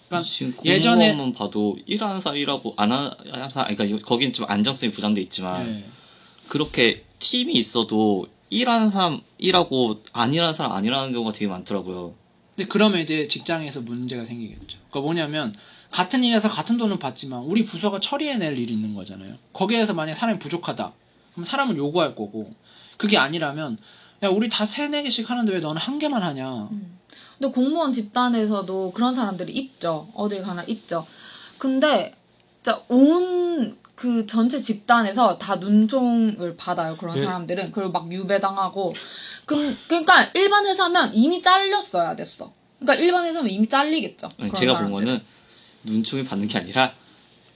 그러니까 지금 예전에 공무원만 봐도 일하는 사람 일하고 안 하는 사람, 그러니까 거긴 좀 안정성이 부담돼 있지만 예. 그렇게 팀이 있어도 일하는 사람 일하고 안 일하는 사람 안 일하는 경우가 되게 많더라고요. 근데 그러면 이제 직장에서 문제가 생기겠죠. 그러니까 뭐냐면 같은 일에서 같은 돈을 받지만 우리 부서가 처리해낼 일이 있는 거잖아요. 거기에서 만약에 사람이 부족하다. 그럼 사람은 요구할 거고 그게 아니라면 야 우리 다 3-4개씩 하는데 왜 너는 1개만 하냐. 근데 공무원 집단에서도 그런 사람들이 있죠. 어딜 가나 있죠. 근데 진짜 온 그 전체 집단에서 다 눈총을 받아요. 그런 네. 사람들은. 그리고 막 유배당하고. 그러니까 일반 회사면 이미 잘렸어야 됐어. 그러니까 일반 회사면 이미 잘리겠죠. 아니, 그런 제가 본 사람들은. 거는 눈총이 받는 게 아니라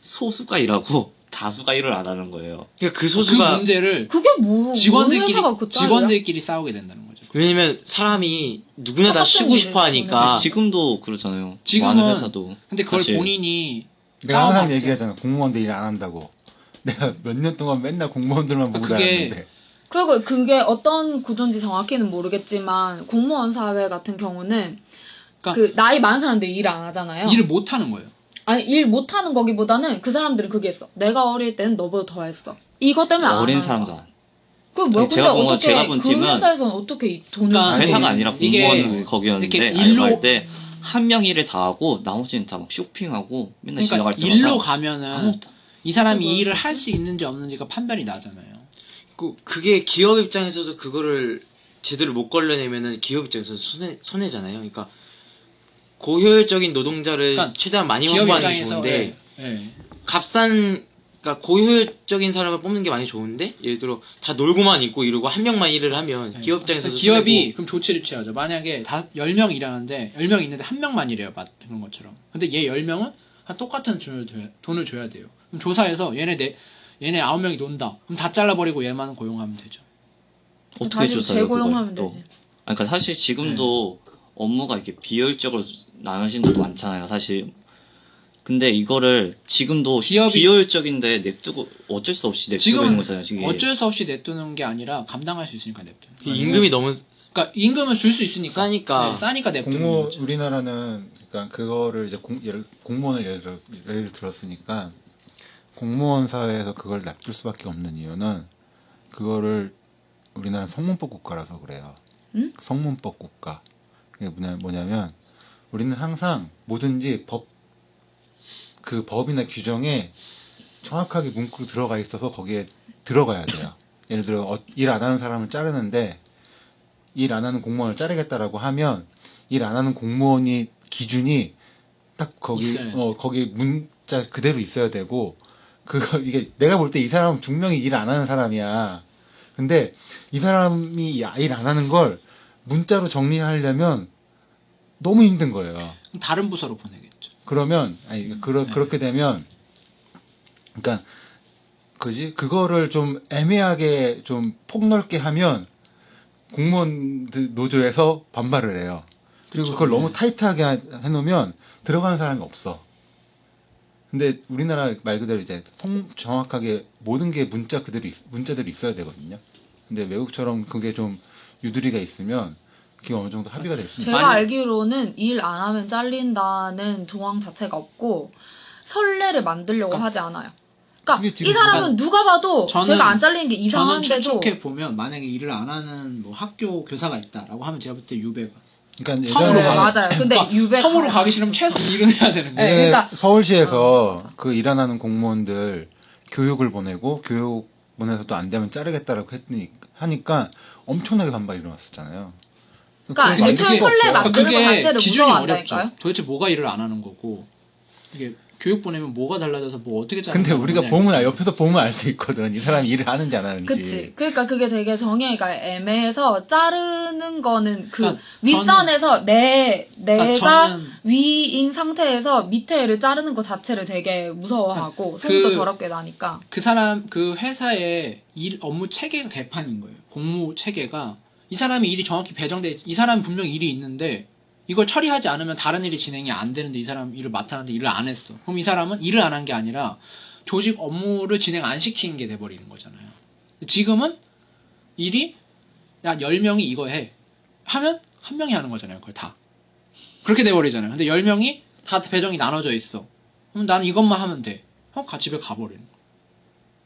소수가 일하고 다수가 일을 안 하는 거예요. 그러니까 그 그 소수가 문제를 그게 뭐 회사가 그 짤이야? 직원들끼리 싸우게 된다는 거죠. 왜냐면 사람이 누구나 다 똑같은 쉬고 일을 싶어 하니까 지금도 그렇잖아요. 지금은 많은 회사도. 근데 그걸 사실. 본인이 내가 항상 싸워봤죠. 얘기하잖아. 공무원들 일 안 한다고. 내가 몇 년 동안 맨날 공무원들만 보고 그게- 다녔는데. 그리고 그게 어떤 구조인지 정확히는 모르겠지만 공무원 사회 같은 경우는 그러니까 그 나이 많은 사람들이 일을 안 하잖아요. 일을 못 하는 거예요. 아니 일 못하는 거기보다는 그 사람들은 그게 있어. 내가 어릴 때는 너보다 더 했어. 이것 때문에 안 어린 하는 사람도 거야. 안. 그 뭐야? 근데 제가 본 건- 어떻게 제가 본 그 팀은 회사에서는 어떻게 이 돈을 그러니까 받는 회사가 거야? 아니라 이게 공무원 거기였는데 이렇게 일로- 알바할 때 한 명 일을 다 하고 나머지는 다 막 쇼핑하고 맨날 지나갈 그러니까 때마다 일로 가면은 아무것도 이 사람이 이 그거 일을 할 수 있는지 없는지가 판별이 나잖아요. 그게 기업 입장에서도 그거를 제대로 못 걸러내면은 기업 입장에서 손해잖아요. 그러니까 고효율적인 노동자를 그러니까 최대한 많이 기업 확보하는 게 입장에서 좋은데 예. 값싼 그러니까 고효율적인 사람을 뽑는 게 많이 좋은데 예를 들어 다 놀고만 있고 이러고 한 명만 일을 하면 예. 기업 입장에서도 기업이 손해고. 그럼 조치를 취하죠. 만약에 다 10명 일하는데 10명 있는데 한 명만 일해요. 그런 것처럼. 근데 얘 10명은 한 똑같은 돈을 줘야 돼요. 그럼 조사해서 얘네 9명이 논다. 그럼 다 잘라버리고 얘만 고용하면 되죠. 어떻게 다시 조사해요 재고용하면 그걸 또. 되지. 그러니까 사실 지금도 업무가 이렇게 비효율적으로 나누신 것도 많잖아요 사실. 근데 이거를 지금도 기업이- 비효율적인데 냅두고 어쩔 수 없이 냅두고 있는 지금은 거잖아요 지금. 어쩔 수 없이 냅두는 게 아니라 감당할 수 있으니까 냅두는 거예요. 임금이 너무 그러니까 임금을 줄 수 있으니까. 싸니까. 네, 싸니까 냅두는 거죠. 우리나라는 그러니까 그거를 이제 공무원을 예를 들었으니까 공무원 사회에서 그걸 납둘 수밖에 없는 이유는 그거를 우리나라는 성문법 국가라서 그래요. 응? 성문법 국가. 그게 뭐냐면 우리는 항상 뭐든지 그 법이나 규정에 정확하게 문구로 들어가 있어서 거기에 들어가야 돼요. 예를 들어 일 안 하는 사람을 자르는데 일 안 하는 공무원을 자르겠다라고 하면 일 안 하는 공무원이 기준이 딱 거기 있어요. 거기 문자 그대로 있어야 되고 이게 내가 볼 때 이 사람은 분명히 일 안 하는 사람이야. 근데 이 사람이 일 안 하는 걸 문자로 정리하려면 너무 힘든 거예요. 그럼 다른 부서로 보내겠죠. 그러면 그렇게 되면 그러니까 그거를 좀 애매하게 좀 폭넓게 하면 공무원들 노조에서 반발을 해요. 그리고 그쵸. 그걸 네. 너무 타이트하게 해놓으면 들어가는 사람이 없어. 근데 우리나라 말 그대로 이제 정확하게 모든 게 문자대로 있어야 되거든요. 근데 외국처럼 그게 좀 유두리가 있으면 그게 어느 정도 합의가 될 수 있어요. 제가 알기로는 일 안 하면 잘린다는 조항 자체가 없고 선례를 만들려고 하지 않아요. 그러니까 이게 지금 이 사람은 누가 봐도 저는- 제가 안 잘리는 게 저는 이상한데도 추측해 보면 만약에 일을 안 하는 뭐 학교 교사가 있다라고 하면 제가 볼 때 유배가. 그러니까 처음으로 네, 가요. 맞아요. 근데 그러니까 유배 섬으로 가기 싫으면 최소 일은 해야 되는 거예요. 네, 그러니까- 서울시에서 그 일 안 하는 공무원들 교육을 보내고 교육 보내서도 안 되면 자르겠다라고 하니까 엄청나게 반발이 일어났었잖아요. 그러니까 그걸 애초에 만들 수가 선례 없어요. 만드는 거 그게 자체를 기준이 무서워한다니까요? 어렵죠. 도대체 뭐가 일을 안 하는 거고 이게 교육 보내면 뭐가 달라져서 뭐 어떻게 자르는 근데 우리가 거냐, 옆에서 보면 알 수 있거든. 이 사람이 일을 하는지 안 하는지. 그치. 그러니까 그게 되게 정의가 애매해서 자르는 거는 그 그러니까 윗선에서 내가 저는 위인 상태에서 밑에 애를 자르는 것 자체를 되게 무서워하고 그- 소문도 더럽게 나니까. 그 회사의 업무 체계가 개판인 거예요. 공무 체계가 이 사람이 일이 정확히 이 사람 분명 일이 있는데 이걸 처리하지 않으면 다른 일이 진행이 안 되는데 이 사람 일을 맡았는데 일을 안 했어. 그럼 이 사람은 일을 안 한 게 아니라 조직 업무를 진행 안 시키는 게 돼버리는 거잖아요. 지금은 일이 야 10명이 이거 해 하면 한 명이 하는 거잖아요. 그걸 다 그렇게 돼버리잖아요. 근데 10명이 다 배정이 나눠져 있어. 그럼 나는 이것만 하면 돼. 형 집에 가버리는 거야.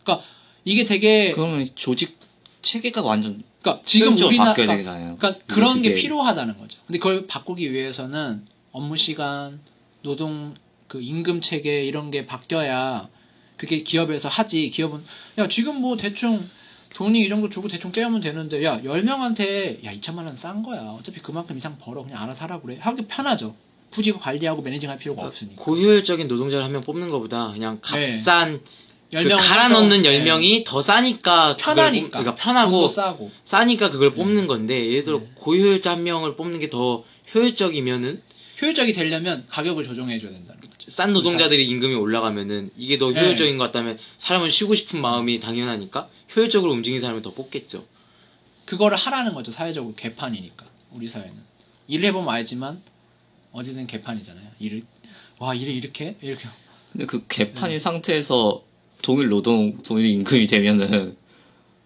그러니까 이게 되게 그러면 조직 체계가 완전 그러니까 지금 효율적으로 바뀌어야 그러니까 되잖아요. 그런 게 그게- 필요하다는 거죠. 근데 그걸 바꾸기 위해서는 업무 시간, 노동 그 임금 체계 이런 게 바뀌어야 그게 기업에서 하지. 기업은 야 지금 뭐 대충 돈이 이 정도 주고 대충 떼우면 되는데 야 10명한테 야 2천만 원 싼 거야. 어차피 그만큼 이상 벌어. 그냥 알아서 하라 그래. 하기 편하죠. 굳이 관리하고 매니징할 필요가 없으니까. 고효율적인 노동자를 한 명 뽑는 것보다 그냥 값싼 그 10명 갈아 넣는 네. 10명이 더 싸니까 그걸 편하니까. 그러니까 편하고 돈도 싸고. 싸니까 그걸 뽑는 건데 예를 들어 네. 고효율자 한 명을 뽑는 게 더 효율적이면은 효율적이 되려면 가격을 조정해 줘야 된다는 거죠. 싼 노동자들이 임금이 올라가면은 이게 더 네. 효율적인 것 같다면 사람은 쉬고 싶은 마음이 당연하니까 효율적으로 움직이는 사람을 더 뽑겠죠. 그거를 하라는 거죠. 사회적으로 개판이니까 우리 사회는 일을 해보면 알지만 어디든 개판이잖아요. 일을 이렇게 해? 이렇게 근데 그 개판인 네. 상태에서 동일 임금이 되면은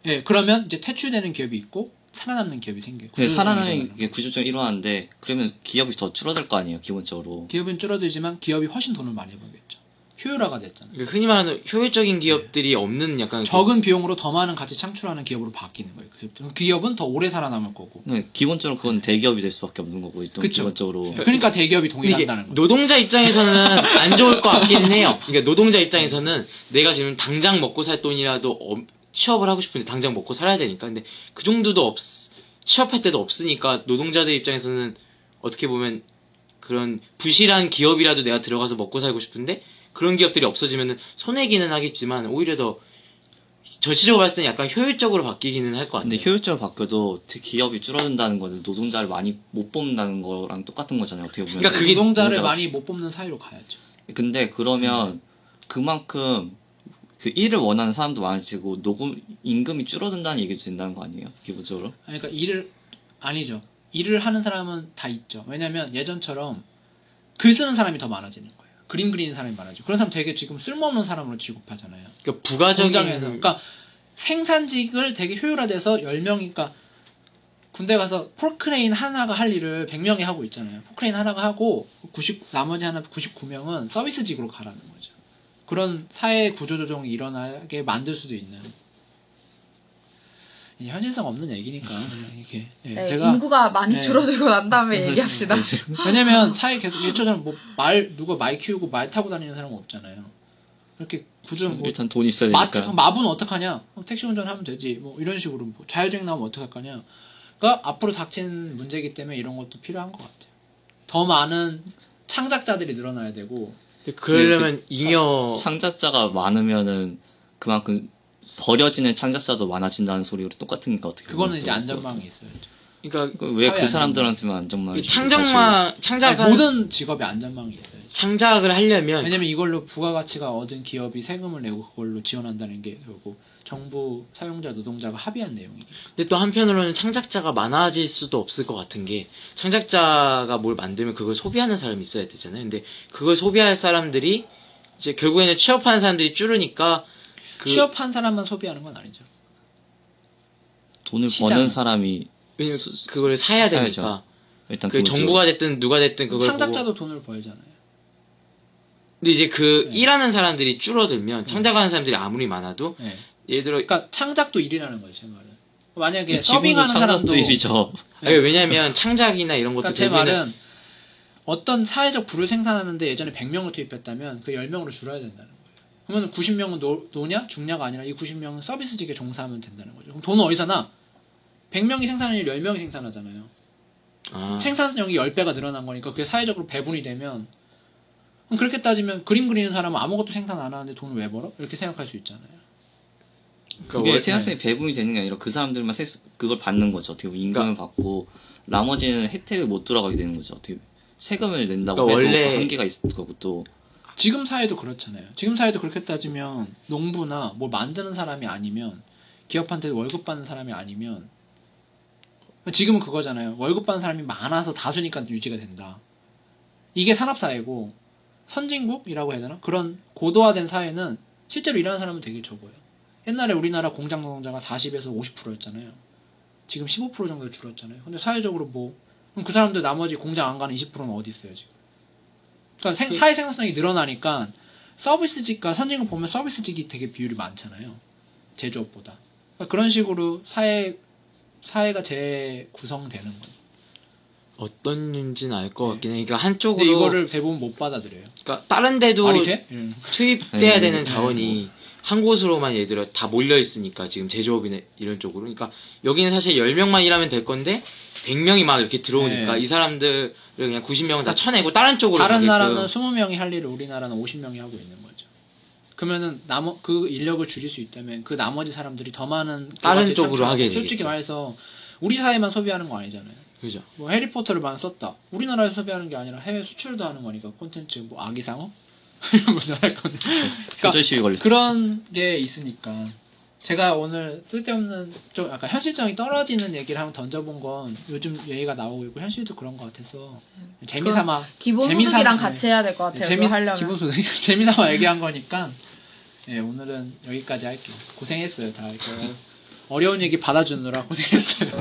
예 그러면 이제 퇴출되는 기업이 있고 살아남는 기업이 생겨요. 근데 구조조정이 살아나는 일어나는 게 구조적으로 일어나는데 그러면 기업이 더 줄어들 거 아니에요 기본적으로. 기업은 줄어들지만 기업이 훨씬 돈을 많이 벌겠죠. 효율화가 됐잖아요. 그러니까 흔히 말하는 효율적인 기업들이 없는 약간 적은 비용으로 더 많은 가치 창출하는 기업으로 바뀌는 거예요. 그 기업은 더 오래 살아남을 거고. 네, 기본적으로 그건 대기업이 될 수밖에 없는 거고 일단 그쵸. 기본적으로 그러니까 대기업이 근데 이게 동일한다는 거죠. 노동자 입장에서는 안 좋을 것 같긴 해요. 그러니까 노동자 입장에서는 내가 지금 당장 먹고 살 돈이라도 취업을 하고 싶은데 당장 먹고 살아야 되니까. 근데 그 정도도 취업할 때도 없으니까 노동자들 입장에서는 어떻게 보면 그런 부실한 기업이라도 내가 들어가서 먹고 살고 싶은데 그런 기업들이 없어지면은 손해기는 하겠지만 오히려 더 전체적으로 봤을 때는 약간 효율적으로 바뀌기는 할 것 같아요. 근데 효율적으로 바뀌어도 기업이 줄어든다는 거는 노동자를 많이 못 뽑는다는 거랑 똑같은 거잖아요. 어떻게 보면. 그러니까 그게 노동자를 많이 못 뽑는 사회로 가야죠. 근데 그러면 그만큼 그 일을 원하는 사람도 많아지고 임금이 줄어든다는 얘기도 된다는 거 아니에요? 기본적으로. 그러니까 아니죠. 일을 하는 사람은 다 있죠. 왜냐면 예전처럼 글 쓰는 사람이 더 많아지는 거예요. 그림 그리는 사람이 많아지고 그런 사람 되게 지금 쓸모없는 사람으로 취급하잖아요. 그러니까 부가적인 공장에서. 그러니까 생산직을 되게 효율화돼서 10명이, 그러니까 군대 가서 포크레인 하나가 할 일을 100명이 하고 있잖아요. 포크레인 하나가 하고 나머지 99명은 서비스직으로 가라는 거죠. 그런 사회 구조조정이 일어나게 만들 수도 있는. 현실성 없는 얘기니까 이렇게. 예, 네, 제가 인구가 많이 네. 줄어들고 난 다음에 얘기합시다. 왜냐면 사회 계속 일처럼 누가 말 키우고 말 타고 다니는 사람은 없잖아요. 이렇게 일단 돈 있어야 되니까. 마부는 어떡하냐? 택시 운전하면 되지. 뭐 이런 식으로 자율주행 나오면 어떡할 거냐? 그러니까 앞으로 닥친 문제이기 때문에 이런 것도 필요한 것 같아요. 더 많은 창작자들이 늘어나야 되고. 그러려면 잉여 창작자가 많으면은 그만큼 버려지는 창작자도 많아진다는 소리로 똑같은 게 어떻게 그거는 보면 이제 또 안전망이 있어야죠. 그러니까 왜 사회 그 사람들한테만 안전망을 아니, 모든 직업에 안전망이 있어야죠. 창작을 하려면 왜냐면 이걸로 부가가치가 얻은 기업이 세금을 내고 그걸로 지원한다는 게 결국 정부 사용자 노동자가 합의한 내용이니까. 근데 또 한편으로는 창작자가 많아질 수도 없을 것 같은 게 창작자가 뭘 만들면 그걸 소비하는 사람이 있어야 되잖아요. 근데 그걸 소비할 사람들이 이제 결국에는 취업하는 사람들이 줄으니까 취업한 사람만 소비하는 건 아니죠. 돈을 시장. 버는 사람이 왜냐면 그걸 사야 사야죠. 되니까 일단 그 정부가 됐든 누가 됐든 그걸 창작자도 보고. 돈을 벌잖아요. 근데 이제 그 네. 일하는 사람들이 줄어들면 창작하는 사람들이 아무리 많아도 네. 예를 들어 그러니까 창작도 일이라는 거예요, 제 말은. 만약에 지금도 서빙하는 사람도 창작도 일이죠. 네. 아니, 왜냐면 창작이나 이런 것도 그러니까 제 결국에는 말은 어떤 사회적 부를 생산하는데 예전에 100명을 투입했다면 그 10명으로 줄어야 된다는 거예요. 그러면 90명은 노냐 중냐가 아니라 이 90명은 서비스직에 종사하면 된다는 거죠. 그럼 돈은 어디서 나? 100명이 생산하는 일 10명이 생산하잖아요. 생산력이 10배가 늘어난 거니까 그게 사회적으로 배분이 되면 그럼 그렇게 따지면 그림 그리는 사람은 아무것도 생산 안 하는데 돈을 왜 벌어? 이렇게 생각할 수 있잖아요. 그게 생산성이 배분이 되는 게 아니라 그 사람들만 그걸 받는 거죠. 어떻게 보면 임금을 받고 나머지는 혜택을 못 돌아가게 되는 거죠. 어떻게 세금을 낸다고 그러니까 해도 원래 한계가 있을 거고 또 지금 사회도 그렇잖아요. 지금 사회도 그렇게 따지면 농부나 뭘 만드는 사람이 아니면 기업한테 월급 받는 사람이 아니면 지금은 그거잖아요. 월급 받는 사람이 많아서 다수니까 유지가 된다. 이게 산업사회고 선진국이라고 해야 되나? 그런 고도화된 사회는 실제로 일하는 사람은 되게 적어요. 옛날에 우리나라 공장 노동자가 40에서 50%였잖아요. 지금 15% 정도 줄었잖아요. 근데 사회적으로 그럼 그 사람들 나머지 공장 안 가는 20%는 어디 있어요, 지금? 그러니까 사회 생산성이 늘어나니까 서비스직과 선진국 보면 서비스직이 되게 비율이 많잖아요. 제조업보다. 그러니까 그런 식으로 사회가 재구성되는 거예요. 어떤지는 알 것 네. 같긴 해. 그러니까 한쪽으로 근데 이거를 대부분 못 받아들여요. 그러니까 다른 데도 말이 돼? 투입돼야 되는 네. 자원이 한 곳으로만 예를 들어 다 몰려 있으니까 지금 제조업이나 이런 쪽으로. 그러니까 여기는 사실 10명만 일하면 될 건데 100명이 막 이렇게 들어오니까 네. 이 사람들을 그냥 90명은 다 쳐내고 다른 쪽으로 다른 가게끔. 나라는 20명이 할 일을 우리나라는 50명이 하고 있는 거죠. 그러면은 그 인력을 줄일 수 있다면 그 나머지 사람들이 더 많은 다른 부가가치 쪽으로 창출하고 하게 솔직히 되겠죠. 말해서 우리 사회만 소비하는 거 아니잖아요. 그죠. 뭐 해리포터를 많이 썼다. 우리나라에서 소비하는 게 아니라 해외 수출도 하는 거니까 콘텐츠 뭐 아기상어 이런 거도 할 건데. 표절 시위 걸렸어. 그런 게 있으니까 제가 오늘 쓸데없는 좀 약간 현실성이 떨어지는 얘기를 한번 던져본 건 요즘 얘기가 나오고 있고 현실도 그런 것 같아서 재미삼아 기본소득이랑 같이 해야 될 것 같아요. 그거 하려면. 기본소득 재미삼아 얘기한 거니까 예, 오늘은 여기까지 할게요. 고생했어요 다. 어려운 얘기 받아주느라 고생했어요.